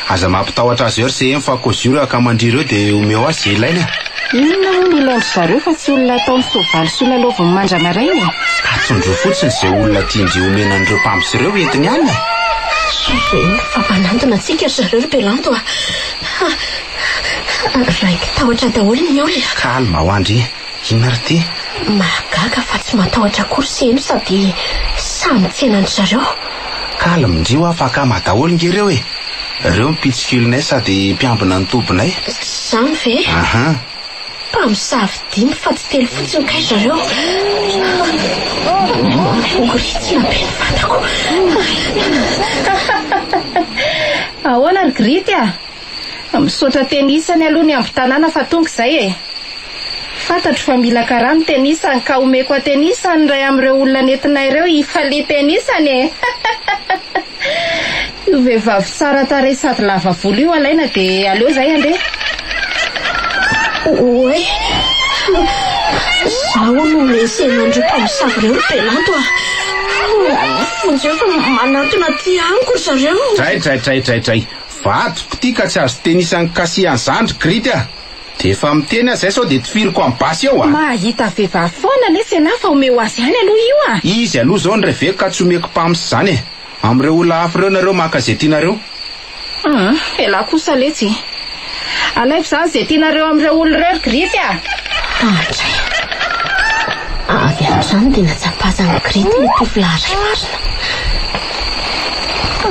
Aza mampitahotra azy eo ry se fa kozuro ka mandry ireo dia omeo azy zay ilaina. Inona moa ny ilaindry zareo fa tsy olona ataony soavaly sy olona lovony mandramaraina. Atsondro fotsiny izay olona tiandry omena an'ireo mpamosy ireo entiny alina. Fa manantona antsika zareo ry Belanto raiky tahotra daholo ny olona. Kalma ho andry, inona ry ty? Mahagaga fa tsy matahotra akory seno sady samy tsenandry zareo. Kalma indrio afaka madaholo nge ireo e. Ireo mipitsikilonay sady mpiambina ny tombonay. Zany ve? Mpamosavy dimy fa tsy telo fotsiny kay zareo. Ngoritsina be ny vatako. Ahoana ry Grity misaotra tenisany aloha ny ambi-tanàna fa tonga izay e. Fantatro fa mila karano tenisany ka omeko tenisany ray amin'ireo olona nentinay ireo hifalia tenisany e. Io vehivavy tsara tarehy sady lava volo io alaina dia aleo izay andeha. Oe, zaho no lesenandreo mpamosavy ireo ry Belanto fonjeo fa manantona ty aniko ry zareo. Tray. Vatoko ty ka tsy azo tenisany kasiany zandry Grity dia efa miteny azy zay sao dia tifiriko amin'ny basy eo Mahita vehivavy foana lesy ana fa omeo azy ihany aloha io Izy aloha zao ny reveko ka tsy omeko mpamosy zany e. Amin'ireo olona hafa ireo nareo maka zay tianareo. Ela kosa letsy. Alaiko zany zay tianareo amin'ireo olona ireo ry Grity Avy amin'izany dia natsapazan'ny Grity ny tovolahy iray marina.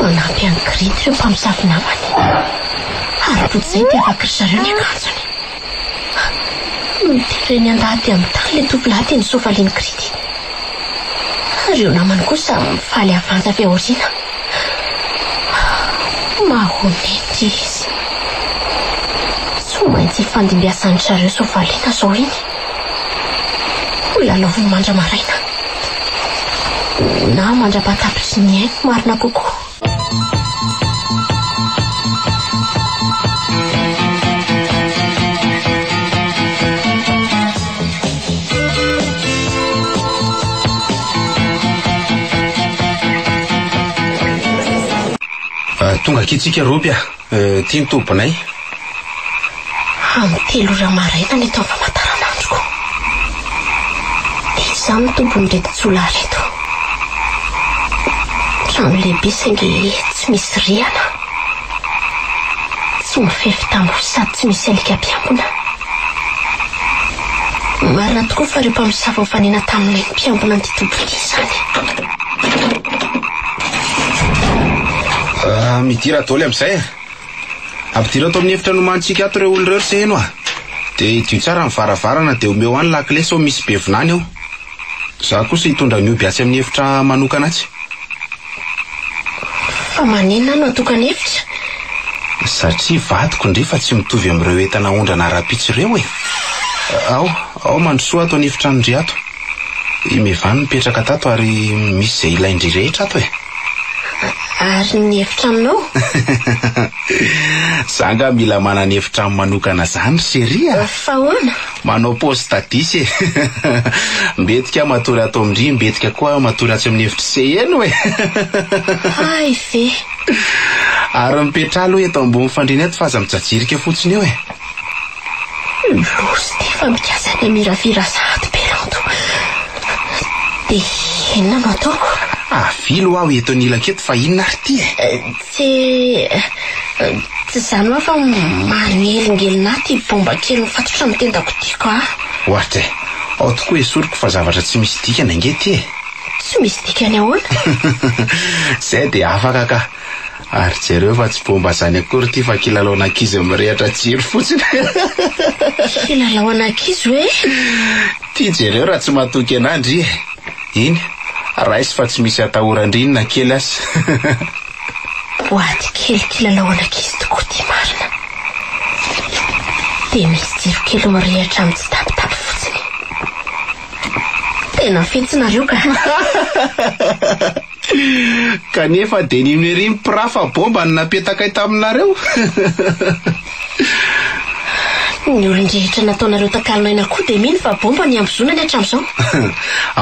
manampy any grity ireo mpamosavy namany ary potsy izay dia afaka ry zareo ny akanjony notereny andaty amin'ny tany le tovolahy teny sofaliany grity ary eo namany kosa mifaly avanja avy aoriana mahonety izy tsy maintsy fandimbiasan'ny zareo sofaliana zao iny lalaoviny mandra maraina na mandra-patapitry ny ainy marina kokoa tonga kitsika ropy tia ny tombonay amin'ny 3 ora maraina ny atao famantaranandroko dia izaho ny tombony reto tsola reto trano lehibe saingy tsy misy riana tsy mifefy tambo sady tsy misy alika-mpiambona marina tokoa fa ireo mpamosava fanena tamin'ilay ny mpiambona ny tombony izany midira daoly amin'izay ampidira ato amin'ny efitra nomantsika ato ireo olona ireo se eno dia idio tsara mivaravarana dia omeo any lakile sao misy bevinany ao za kosa hitondra nioby atsy amin'ny efitra manokana atsy fa manena no atokana efitra satria vadiko ndrefa tsy mitovy amin'ireo entana ondrana rapitsy ireo ao mandrosoa ato any efitra nindry ato imevany mipetraka tato ary misy izay ilaindry rehetra ato ary ny efitra aminao zanga mila manana efitra manokana zany seria fa hoana manao postadisy mbetika matory ato amindry mbetika koa matory atsy amin'ny efitra se eno ay ve ary mipetralo eto ambony fandreny ato fa aza mijajirika fotsiny eo losy ty fa mikasany miravira sahady belanto dia inona no ataoko vilo aho eto nilan-keto fa inona ary ty tsy zany hoa fa manelingelyna ty bomba kely mifatotra mitendako tiako ohatra ao tokoa esoriko fa zavatra tsy misy dikana angety tsy misy dikany ahoana zay dia afaka ka ary jereo fa tsy bomba zany akory ty fa kilalao anankizy mirehatra jiro fotsiny kilalao anankizy hoe ty jereo raha tsy matoky anandry iny raisy fa tsy misy atahorandrinina kely azy boaty kely kilalao anankizy tokoa ty marina dia misy jiro kely mirehatra amin'ny tsy tapitapy fotsiny tena fetsinareo ka kanefa dia nimery mipirafa bomba ny napetaka ita aminareo ny olon-drehitra nataonareo takalinaina koa dia mino fa bomba ny ambozonany hatramin'izao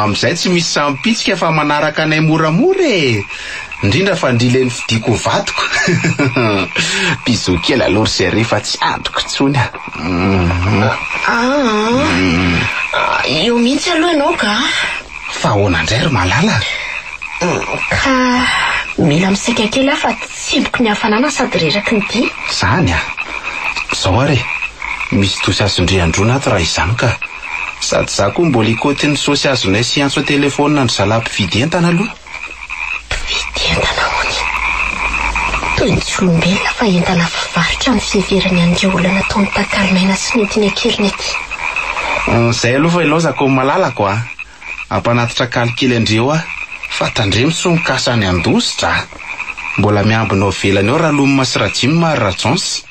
amin'izay tsy misy sampitsika fa manaraka anay moramora indrindra fa ndrileny fidiko vadiko pizo kely alory zay rehefa tsy androko tsony eo mihitsy aloha ianao ka fa hoanandray ry malala ka mila misaika kely fa tsiboko ny hafanana sady reraky ny dia zany zao ary misy tosy azondre androna ato raha izany ka sady za koa mbola ikotiny sosy azonay sy antso telefona andry zala-mpividy entana aloha mpividy entana hony toy ny tsy olombelona fa entana fivarotra ny fiheverany an'ireo olana ataony takalinaina sy nentiny akeriny ety zay aloha fa ilaozako malalako ampanatitra kalikely andreo fa tandremo so mikasa ny andositra mbola miambinao velany ao raha lomima sy rajimy mary rajonsy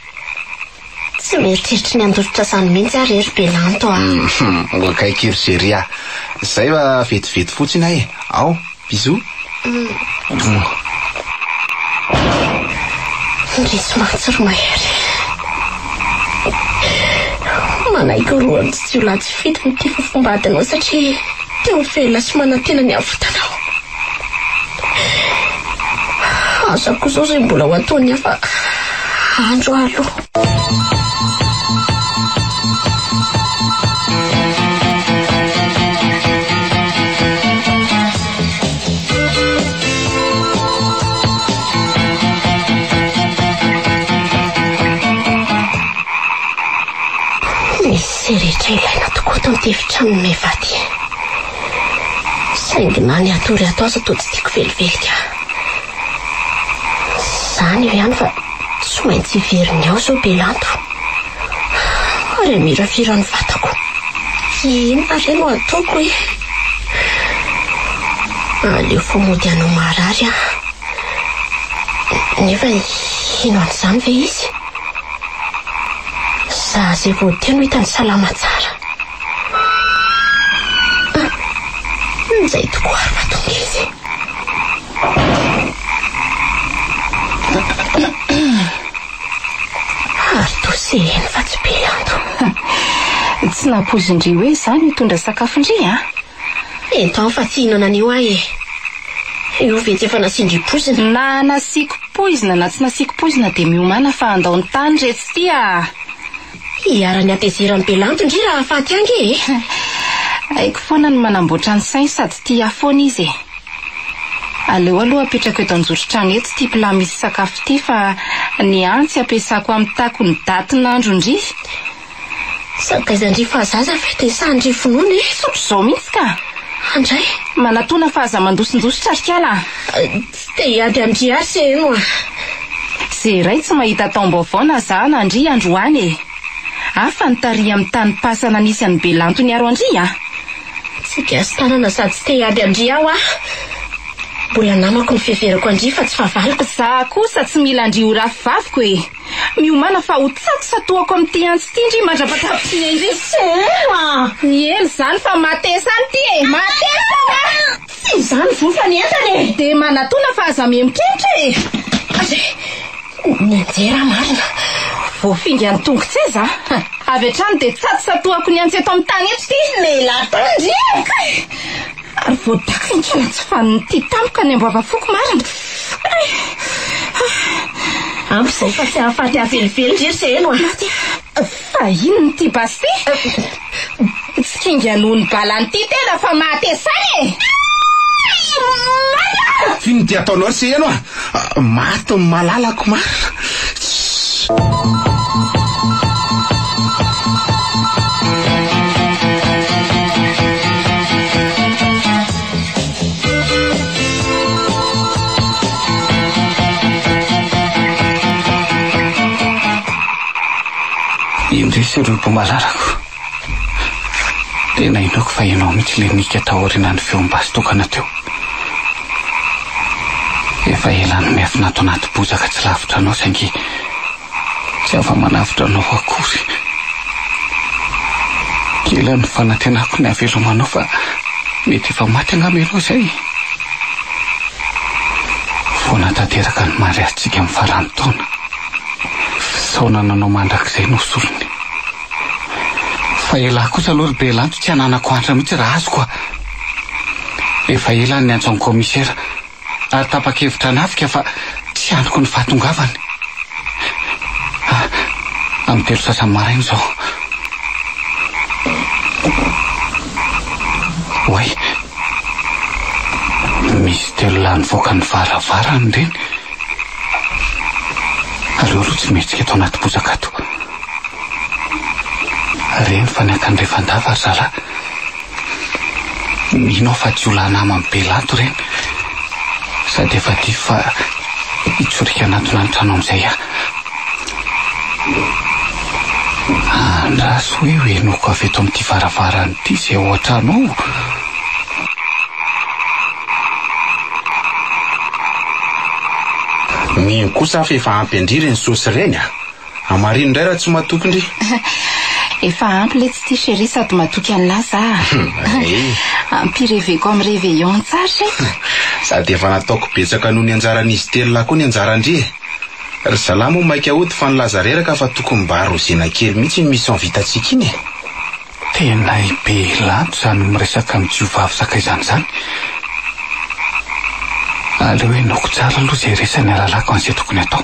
tsy mieritreritra ny andositra zany mihitsy ary ery belanto akaiky zeria zay va vetivety fotsiny ahy ao bisou ndrisy mahatsiry mahery manaiky roany tsy tsy olatsy fito ny ty fofombadinao satria teo velona sy manantena ny avotanao azako zao zay mbola ho ataony afa andro aloha misy rehetra ilaina tokoa to nytevitrano ny mevady saingy na ny atory ato aza to tsy tiako velivelika Zany io ihany fa tsy maintsy hiveriny ao zao Belanto. Ary mirafira ny vatako. Ino ary no ataoko hoe? Aleo fomody anao marary a. Nefa ino an'izany ve izy? Za zay vao teno hitany salama tsara. Izay tokoa ary mahatonga izy. Ary tosehany fa tsy Belanto. Tsy nampozindry hoe izany hitondra sakafondry a? Eto fa fihinana an'io ahy e. Io vetsy efa nasindrim-pozina. Na nasiako poizina na tsy nasiako poizina dia miomana fa andao ny tany rehetra ty a. Iara-ny atezerany Belanto ndry raha afaty ange e. Haiko foana ny manamboatra ny sainy sady tia foana izy e. Aleo aloha apetrako eto anjoron-trano eto ty pla misy sakafo ty fa ny antsy ampiasako amin'ny tako ny datin'andro ndry. Sakaizandry fahazaza fetesandry finoana e. Sotro zao mihitsy ka. Andray manatona fahaza mandosindositra rikala. Tsy te hiady amindry ary se eno a. Zeray tsy mahita taom-baovao na za na andry androany e. Afa nitary amin'ny tany pasana nisy an'ny Belanto ny aro andry a. Tsy gasy tanana sady tsy te hiady amindry aho a. Mbola namako ny fiheverako andry fa tsy fahavaloko. Za kosa tsy mila andry ho rafivaviko e. Miomana fa ho tsato satoako amin'ity antsy ty ndry mandrapatapitsiny indry. Eny zany fa matesany ty e. Matesana. Tsy zany vofa ny entany e. De manatona fa aza mihamikenitra e. Ny anjera marina. Voafinga ny tongotseza. Avy hatrany de tsato satoako ny antsy eto amin'ny tany eto ty. Melatandry e. Ary voadaka ny kela tsy faniny ty tampoka ny amboava foko marina. Ampy zay fa tsy hahafaty avelively ndry se eno a. Fa ino ny ty basy ty? Tsy kinga noho ny balany ty tena fa matesany e. Fino ty ataonao se eno a. Maty ny malalako marina. Indray sy ireo mpomalarako. Tena inoko fa ianao mihitsy le nika taorina ny feom-basy tokana teo. Efa elany miafina ato anaty bozaka tsy lavitra anao saingy tsy afa-manavitra anao akory. Kela ny fanantenako ny havelomanao fa mety efa maty angamba ianao zay. Foana tanteraka ny mariazitsika amin'ny farany taona. Saona nanao mandrakizay no sorony. Fa ela kosa aloha Belanto tsy ananako andra mihitsy raha azoko. Efa ela ny antso ny komisera ary tapa-kevitra nafika fa tsy androko ny fahatongavany. Amin'ny 3 sasany maraina zao. Oay, misy telo lany voaka ny varavarany reny. Aleo aloha tsy mihetsika eto anaty bozaka ato. Reny fa ny akan-drefandava ry zala. Minao fa tsy ola nama amin'ny Belanto reny. Sady efa ty fa hitsorika anatona ny trano amin'izay a. Andraso hoe enoko avy eto amin'ity varavarany ity zay ao an-trano. Mino kosa fa efa ampy andriry ny sosy reny a. Amarino indray raha tsy matoky ndry. Efa ampy le tsy ty chéri sady matoky an'la za. Ampireveko amin'ny réveillon tsara. Sady efa nataoko betsaka noho ny anjaran'izy telo koa ny anjarandry. Ry zala moa maika ody fa nilaza reraka fa tokony mba arozena kely mihitsy ny mission vitatsika iny. Tena Belanto zany miresaka amin'ny jiovavy sakaizany zany. Aleo enoko tsara aloha zay resany alalako an'izay tokony atao.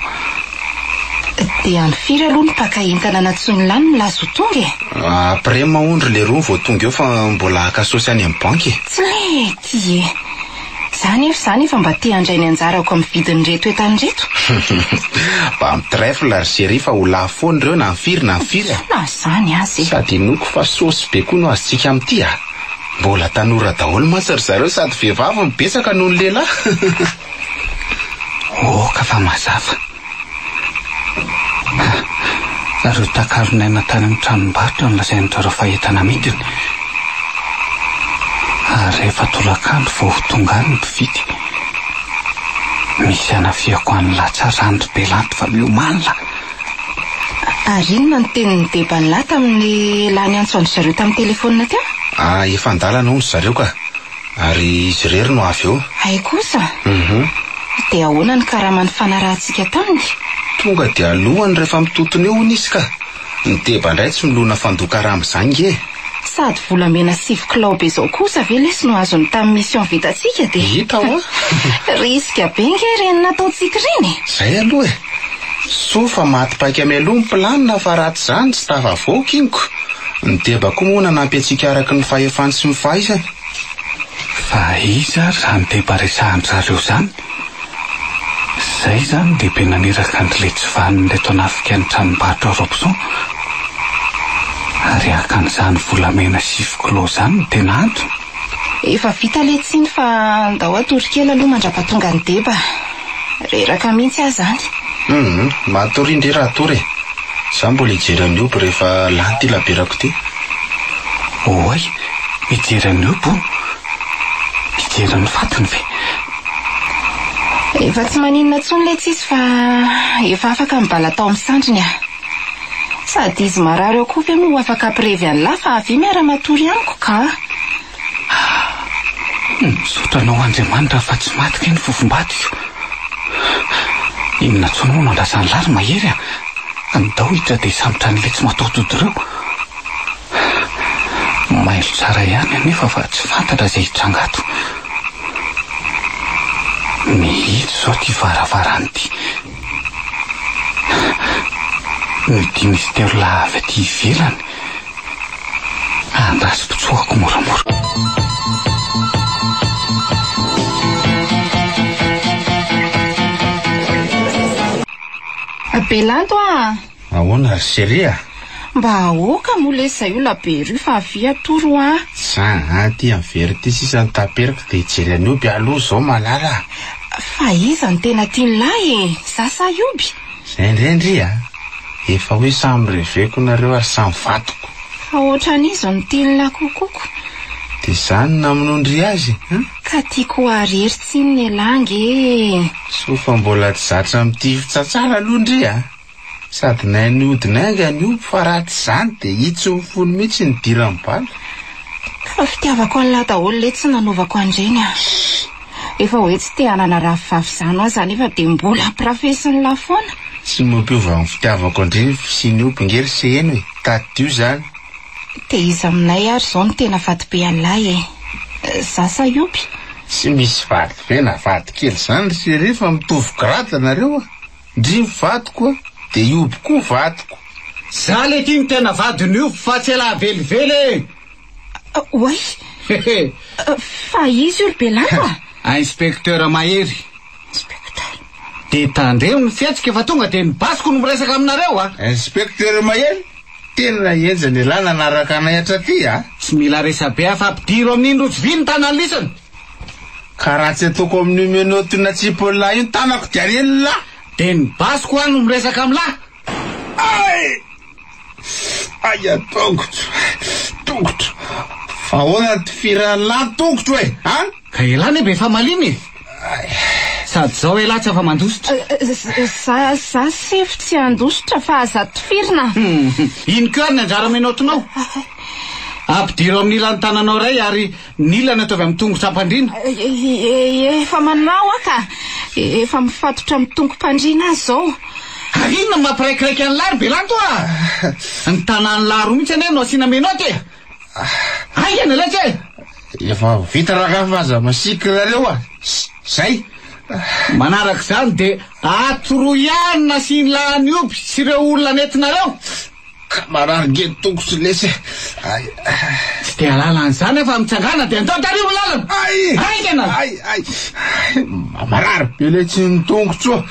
Dia any firy aloha ny mpaka-entana natsony lany milazo tonga e. Après mahondro le roa vao tonga eo fa mbola hakasosy any amin'ny banky. Tsy mety e. Zany efa mba te handray ny anjarako amin'ny vidiny reto entany reto. Mba amin'ny trèfle ry chéri fa ho lafony reo na firy na firy. Na zany azy. Sady noko fa sosy be koa no azontsika amin'ity a. Mbola tanora daholo mantsy ry zareo sady vehivavy mibetsaka noho ny lehilahy. Oh, ka fa mazava. Zareo takaronaina tany amin'ny tranombarotra no lazainy zareo fahitana midiny. Ary rehefa tolakandro vao ho tonga any ny mpividy. Misy anafiako an'ny latsarandro be lanto fa miomanina. Ary inona ny tenin'ny debany lahy tamin'ny lany antsoandry zareo tamin'ny telefonina teo? Efa andalana hono zareo ka. Ary izy rery no avy eo. Ay kosa. Dia ahoana ny karaman'ny fanarahantsika taminy? Tonga dia alohany rehefa mitotony eo nisy ka. Ny deba indray tsy milona fandokarama zangy e. Sady volamena 7 kilao be zao kosa ve lesy no azony tamin'ny mission vitantsika dia? Hita ho. Riska be nge reny nataontsika reny. Zay aloha e. Sofa maty-paika mialoha ny planina fa ratsy zany tsy tafavoaka inko. Ny deba koa moa nanampy antsika araky ny fahefany sy ny fahaizany. Fa iza raha ny deba resahandry zareo zany? Zay zany lehibe naniraka ny letsyvaniny leto anafika ny tranombarotra Robson. Ary akan'izany volamena 7 kilao zany no tena antony. Efa vita letsiny fa andao atorikely aloha mandrapatonga ny deba. Reraka mihitsy aho zany. Matorindry raha tory. Za mbola hijery amin'ny obo rehefa lanty laberako ty. Oay, hijery amin'ny obo? Hijery ny fatony ve? Efa tsy maninona tsony letsy izy fa efa afaka mibala tao amin'ny sandriny aho. Sady izy marary eo koa ve moa afaka ampirevy an'lahy fa avy miara-matory amiko ka. Sotranao Andriamanitra fa tsy matika ny fofombatiko. Inona tsony moa mandrazany lary mahery a. Andao hitra dia sambotra n'ilay tsy mataotody ireo. Mailo tsara ihany anefa fa tsy fantatra izay hitrangato. Mihitsy zao ty varavarany ty. Midiny teo lava ty ivelany. Andrasipitsoako moramora. Belanto a. Ahoana seria? Mba ahoaka moa lesy io labery fa avy atoro a. Sa ty amin'ny very ty sisany taperaka dia hijery any oby aloha zao malala. Fa iza ny tena tiany lahy e. Sasa ioby. Zay indrindry a. Efa hoe samy reveko nareo ary samy vatoko. Fa ohatran'izo ny tiany lahy kokoko. Dia zany naminondry azy. Ka tiako arery tsiny ny langy. Sofa mbola tsy zatra amin'ity fitsatsara alondry a. Sady nay ny odinainga ny obo fa ratsy zany dia hitsy mifony mihitsy ny dirany bala. Fa fitiavako an'lahy daholo letsy nanovako andreny a. Efa hoe tsy te hanana ravivavy zany aho zany efa dia mbola ampirafesiny lahy foana. Tsy mampiova amin'ny fitiavako andreny sy ny obo ngery se eny hoe tadio zany. Dia izy aminay ary zao ny tena vaty be an'lahy e. Sasa ioby. Tsy misy vaty be na vaty kely zany sy rehefa mitovy grata nareo a. Ndry vatoko a dia ioby koa vatoko. Za le ty ny tena vadiny io fa tsy ela velively. Oay. Fa izy io Belanto a. Inspekteur Mahery. Inspekteur. Dia tandreo ny fiatsika efa tonga dia nibasiko no miresaka aminareo a. Inspekteur Mahery? Tena enja ny lahy nanaraka anay hatraty a. Tsy mila resabe afa ampidiro amin'ny indrotsy ny tanany. Ka raha tsy ataoko amin'ny menotona tsipolilahy io tanako diareny lahy. Dia nibasiko any no miresaka amin'lahy. Aya tongotro. Fa ahoana ty firan'lahy tongotro e? Ka elany be fa maliny. Sady zao elahy tsy afa mandositra. Za sefo tsy andositra fa aza tifirina. Ino keo ny anjara menotinao? Ampidiro amin'ny ilany tananao ray ary nilany ataovy amin'ny tongotra ampandrina. Efa manao aka. Efa mifatotra amin'ny tongo-pandrina azy zao. Inona mampiraikiraiky an'lary Belanto a? Ny tanany laro mihitsy ane no asiana menoty. Aina letsy e. Efa vita rakafaza masikinareo a. Zay. Manaraka zany dia atoroianina sy ny lahany oby sy ireo olona nentinareo. Kamarary ngeny tongotro lesy. Tsy dia lalana zany efa mitsangana dia andao tario lalana. Marary be letsy ny tongotro.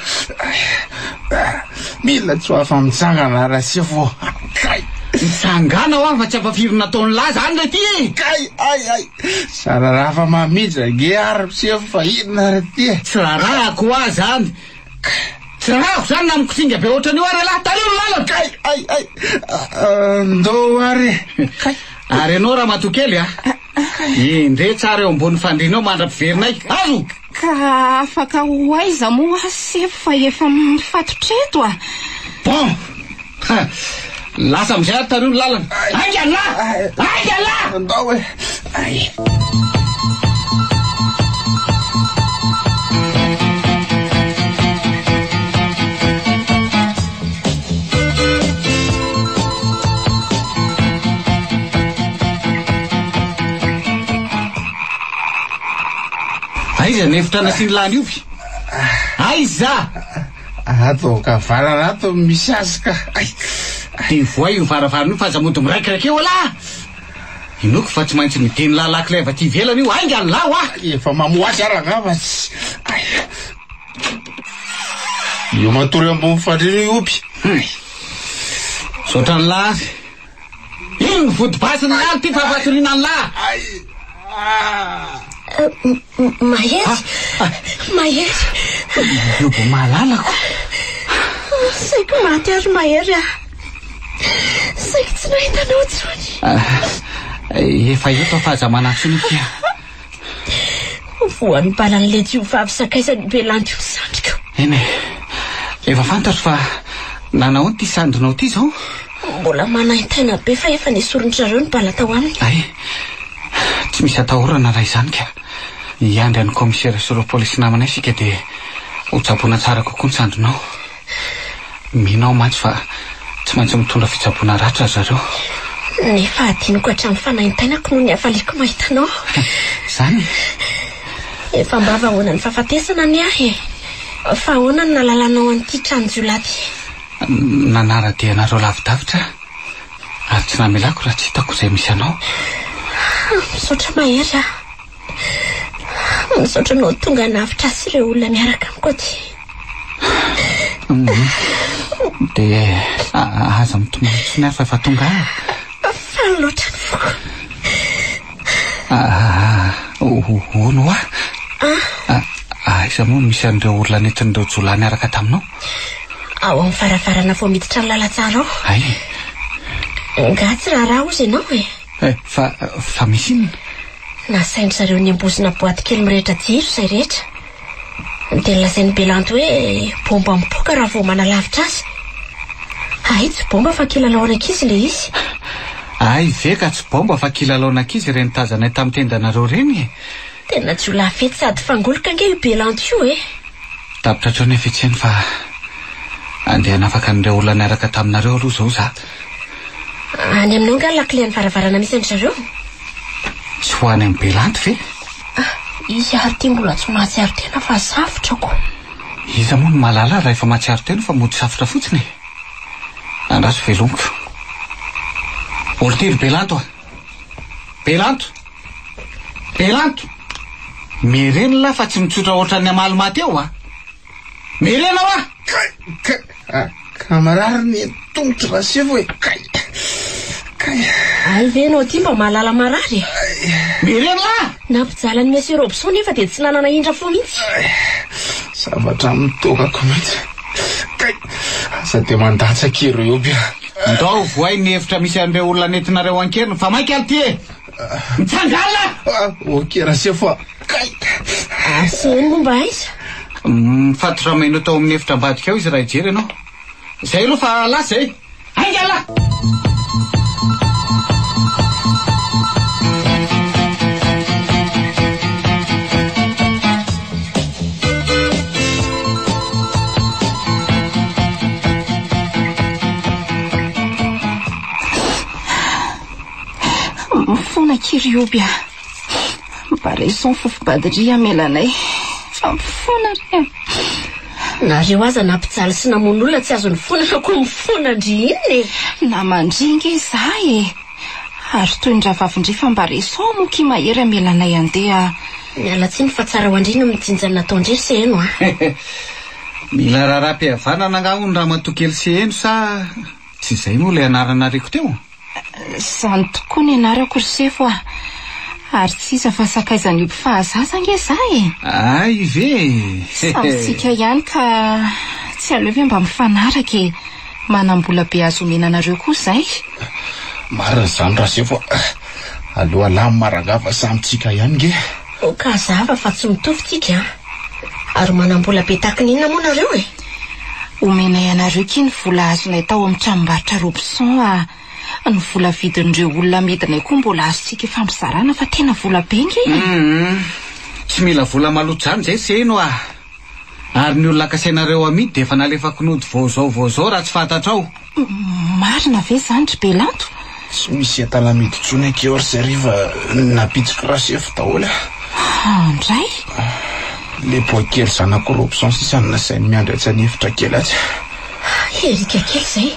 Mila tsy ho afa mitsangana raha sy fo. Mitsangana ho fa tsy ampafiro nataon'ny lahy zany le ty. Sara raha fa mamidra ge ary sy fa inona raha ty. Tsy rahako aho zany. Tsirafo zany na mikosinga be ohatrany io ary lahy taloha lalana. Ndao ary. Ary ianao raha matokely indre tsara eo ambony fandriana eo mandra-piverinay. Azo ka afaka ho aiza moa sefo fa efa mifatotreto Bon. Lasa amizay ary taloha lalana. Aika lahy. Ndao e. Aiza nefitra nasiny lany io. Aiza ato ka varana ato misy azy ka. Ty voay io varavarana io fa aza mody miraikiraiky eo ala. Inoko fa tsy maintsy midiny lalakilay avy aty ivelany io. Ainga ny lao efa mamoasy arangava. Io matory ambony fandrina io opy. Sotra ny lahy. Ino vodibasiny lahy ty fa vatoriana ny lahy. Mahery io bo mahalalako. Saiko maty ary Mahery saiko tsy nahitanao tsony. Efa eto fa aza manatsiny ity. Voany balan'le Jiovavy sakaizany belanty io sandriko. Eny efa fantatro fa nanahoany ty sandrinao ty zao. Mbola manaintaina be fa efa nisoron'zareo ny bala tao aminy. Ay tsy misy atahorana raha izany ka. Iandry any commissaire sy ireo polisy namana isika dia ho tsaboana tsara kokoa ny sandrinao. Minao mantsy fa tsy maintsy mitondra fitsaboana ratra zareo. Nefa adinoko hatramin'ny fanaintainako noho ny hafaliako mahitanao. Zany efa mba vahoana ny fahafatesana ny ahy fa ahoana ny nalalanao an'ity trano jiolaty. Nanara-dianareo lavidavitra ary tsy namelako raha tsy hitako izay misy anao. Misaotra Mahery misaotra anao tonga navitra sy ireo olona miaraka amiko aty. Dia aza mitombotsiny ary fa efa tonga faly loatra ny foko. Ono aiza moa misy an'ireo olona nentin'ireo jola niaraka taminao. Ao amin'ny faravarana vao miditra ny lalatsara ao. Ay Ngatsy raha ozy ianao fa misy inona. Nasaindry zareo ny ambozina boaty kely mirehitra jiro izay rehetra. Dia nolazainy belanty hoe bomba mipoka raha vao manalavitra azy. Ay tsy bomba fa kilalaonankizy le izy. Ay ve ka tsy bomba fa kilalaonankizy ireny tazanay tamin'ny tendanareo reny. Tena jola fety sady fangoloka ange io belanty io Tapitra trao nefa itseny fa andeha nafaka an'ireo olona niaraka taminareo aloha zao za. Any aminao nga lakile ny varavarana misy andry zareo. Tsy ho any amin'ny belanty ve? Izy ary ty mbola tsy mahatsiaro tena fa safotrako. Iza moa ny malala raha efa mahatsiaro tena fa mody safotra fotsiny. Andraso velomiko. Olo ty ry belanto Belanto merena la fa tsy mitsotra ohatran'ny amaly maty eo merena kamarary ny tongotra raha sevo hoe ay ve anao ty mba mahalala marary merena nampijala ny Monsieur Robson nefa dia tsy nanana indra fo mihitsy. zavatra mitokako mihitsy asa dia mandatsaka ireo io bia. Ndao voay ny hevitra misy an'ireo olona nentinareo ankeriny fa mainka aly ty mitsangala. Okey raha sevo aseny momba aiza fatoramainao tao amin'ny hevitra ambadika ao izy raha ijery ianao. Zay aloha fa lasa aingala. Mifona kirioby mba raison fofobadiri amelanay fa mifona re. Nareo aza nampijaly sy namon'olona tsy azo ny fonana koa mifona ndriny namandringa izahay ary toy ny ravavindry fa mba raison moky Mahery amelanay andeha. Mialatsiny fa tsara ho andriny mijinjana nataondry sy eno mila raharam-pihavanana angahony raha matokely sy eno sa tsy izay moa ilay anaranareko teo. Zany tokoa ny anarako ry sefo Ary tsisa fa sakaizany io mpifahazazange zay e. Ay ve Samitsika ihany ka tsy aleo ve mba mifanaraka e. Manambola be azo omenanareo koa zay. Marina zany raha se fa aloha lamy marangava samitsika ihany ge. Ka zava fa tsy mitovy tika. Ary manambola be tahaka n'inona moa nareo e. Omenay anareo kiny vola azonay tao amin'ny tranombarotra Robson ny vola vidin'ireo olona midinay koa mbola azontsika efa mizarana fa tena vola bengy e. Tsy mila vola maloto zany zay seno ary ny olona kasainareo amidy de efa nalefako nody vaozao raha tsy fantatrao. Marina ve zany ry Belanto? Tsy misy entanamidy tsony akeo ry Zariva napitsika rasefo daholo. Andray le poakely zanako Robson sisany nasainy miandry atsanefitra kely atsy. Erika kely zay.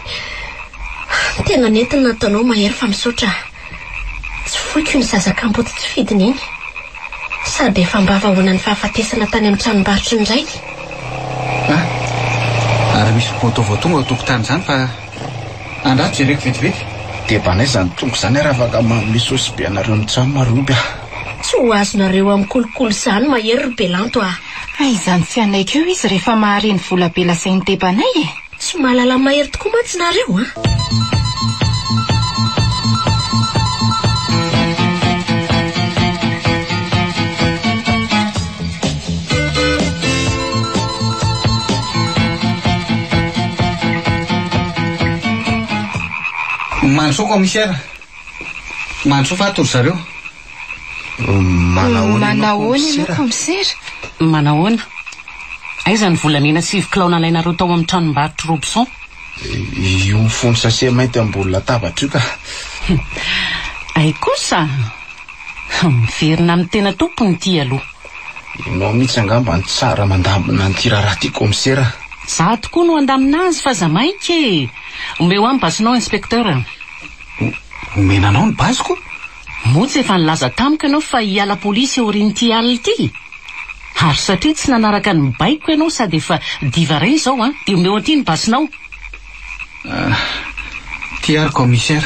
Tena nentina nataonao mahery fa misaotra. Tsy foiko ny zazakamboty tsy fidiny iny. Sady efa mbava hoana ny fahafatesana tany amin'ny tranombarotra indray. Ary misy moto vao tonga tokotany zany fa andrato jereko vetivety. De banay zany tonga zany raha afaka misosy be anareo ny trano maroby. Tsy ho azonareo amin'ny kolokolo zany mahery ry Belanto Izany tsy anaikeo izy rehefa mahareny vola be lasain'ny tebanay e. Tsy mahalala mahery tokoa mantsy nareo Manso commissaire. Manso fator zareo. Manahoana ianao commissaire? Manahoana? Aiza ny volamena 7 kilao nalainareo tao amin'ny tranombarotra Robson? Io mifono sase mainty ambony latabatra io ka. Ay kosa. Miverina amin'ny tena tompony ty aloha. Ianao mihitsy angamba ny tsara mandamina ny tiraraha ty commissaire. Za tokoa no andamina azy fa za mainka e. Omeo amin'ny basinao inspecteur. Omenanao ny basiko? Motsy efa nilaza tamiko ianao fa hiala polisy oriny ty alina ty. Ary satria tsy nanaraka ny baiko ianao sady efa diva rey zao de omeo aty ny basinao. Ty ary commissaire.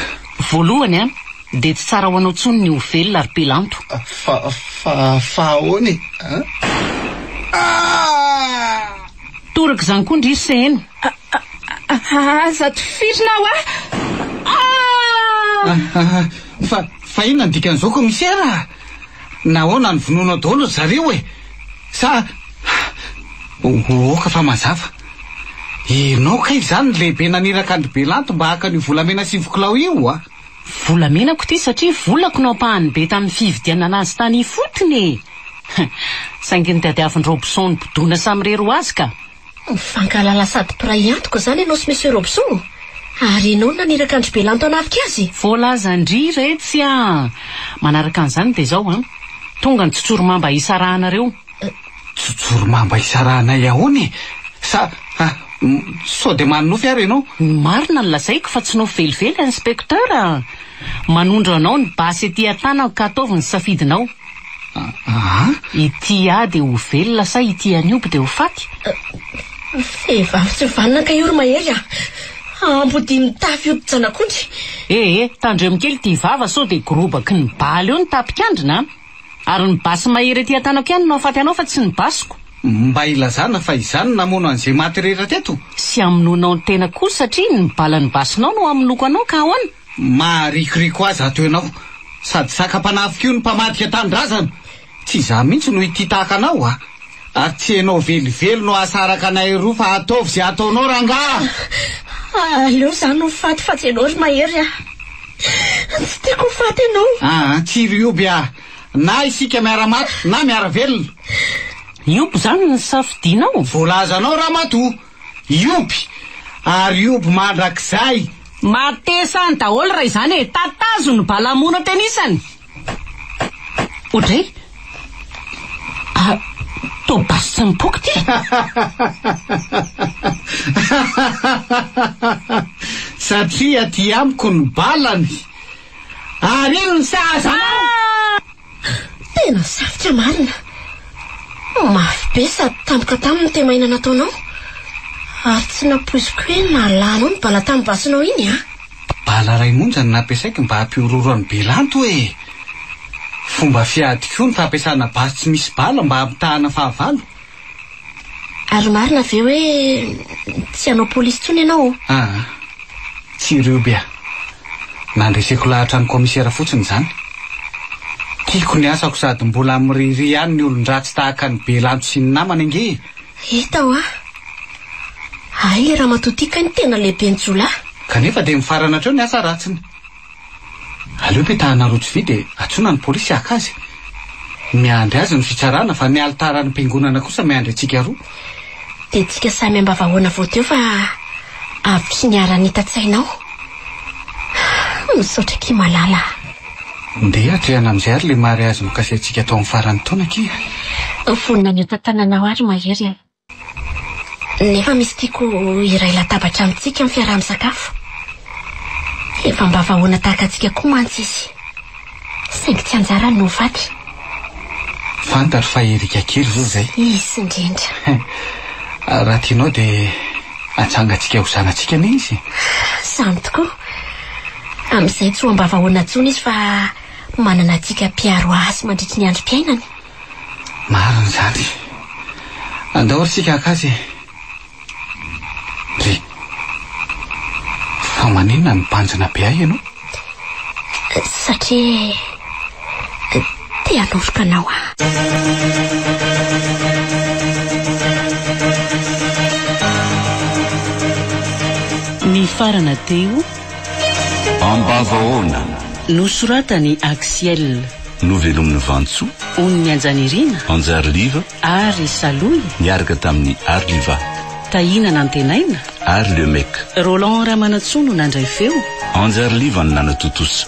Voalohany de tsy tsara ho anao tsony ny ovelona ary Belanto. Fa ahoany? Toraka zany koa ndry seny. Zato firina Fa inona ny dikan'izao commissaire? Nahoana ny vonoana daholo zareo e? Sa oka fa mazava. Ianao kay zany lehibe naniraka ny Belanto mba haka ny volamena 7 kilao io Volamenako ty satria volako no apahany be tamin'ny fividianana azy tany fotony. Saingy ny tadiavin'ny Robson ny bodona samy rero azy ka. Fankalala sady piray antoko zany ianao sy monsieur Robson. Ary ianao naniraka andry Belanto anafika azy. Voalaza ndry retsy manaraka an'izany de zao tonga ny tsotsoromamba isarahanareo. Tsotsoromamba isarahanay ahoany? Sa sao de manofy ary ianao? Marina ny lazaiko fa tsy nofy velively inspecteur. Manondro anao ny basy ety an-tanako ka ataovy ny safidinao. Ity de ho velona sa ity anioby de ho faty? Vehivavy tsy vanina ka io ry mahery ambody mitafy hoditra anakondry. Tandremo kely ty vava so de gorobaky ny baly eo ny tapikandrina. Ary ny basy mahery ety an-tanako ihany no afaty anao fa tsy ny basiko. Mba ilazana fa izany namono an'izay maty rehetra teto. Sy aminonao ny tena koa satria ny balan'ny basinao no aminoko anao ka ahoana? Marikoriko azy ato ianao. Sady saka-panafika io ny mpamadika tandrazana. Tsy za mihitsy no ity tahaka anao Ary tsy ianao velively no asaraka anay roa fa ataovy zay ataonao rangaha. Aleo zany no faty fa tsy ianao ry mahery Tsy tiako faty ianao. Tsy rioby na isika miara-maty na miara-velona. Ioby zany ny safidinao. Voalazanao Ramatoa. Ioby. Ary ioby mandrakizay. Matesany daholo raha izany tatazo ny balamona tenisany. Odray. Tobasy sy mipoky ty. Satria ty amiko ny balany. Ary ino ny sazanao? Tena safotra marina. Mafy be sady tampoka taminy temaina nataonao. Ary tsy napoiziko hoe nalanao ny bala tamin'ny basinao iny Bala ray monja ny nampiasaiko mba hampiororo ny Belanto fomba fiady koa ny fampiasana basy tsy misy bala mba hampitahana fahavalo. Ary marina ve hoe tsy hanao polisy tsony ianao? Tsy ireo bea. Nandreseko lahatra ny komisera fotsiny izany. Tiako ny asako sady mbola miriri ihany ny olon-dratsy tahaka ny Belanto sy ny namany ange. Hitao ay raha matotika ny tena lehibe ny Jolahy. Kanefa dia mifarana hatreo ny asa ratsiny. Aleo petahana rojo vy dia atsona ny polisy haka azy. Miandry azy ny fitsarana fa ny altaran'ny mpiangonana kosa miandry antsika roa. Dia tsika samy ambavahoana vao teo fa avy sy niara-ny hitan-tsainao. Misaotra ki malala. Ndeha atrehana amin'izay ary le mary azy mikasy antsika tao amin'ny farany taona ki. Vonina ny tantananao ary mahery ay. Nefa misy tiako iray latabatra amintsika amin'ny fiaraha-misakafo. Efa mba vahoana tahaka antsika koa mantsy izy. Saingy tsy anjara no vady. Fantatra fa erika kely zao zay. Isy indrindra. Raha tianao dia atsangatsika ho zanantsika ne izy. Samy tokoa. Amin'izay tsy ho mba vahoana tsony izy fa manana antsika mpiaro azy mandritry ny androm-piainany. Marina izany. Andao sika akazy. Ry. Fa maninona ny banjina be ahy ianao? Satria te hanoroka anao Ny farana teo Ambavahoana nosoratany Axiel, novelomin'ny Vantsoa, on'ny Anjanirina, Anjariliva ary Saloy, niaraka tamin'ny Arliva, Tahina Nantenaina ary Lemek. Roland Ramanatsoa no nandray feo, Anjariliva no nanatotosa.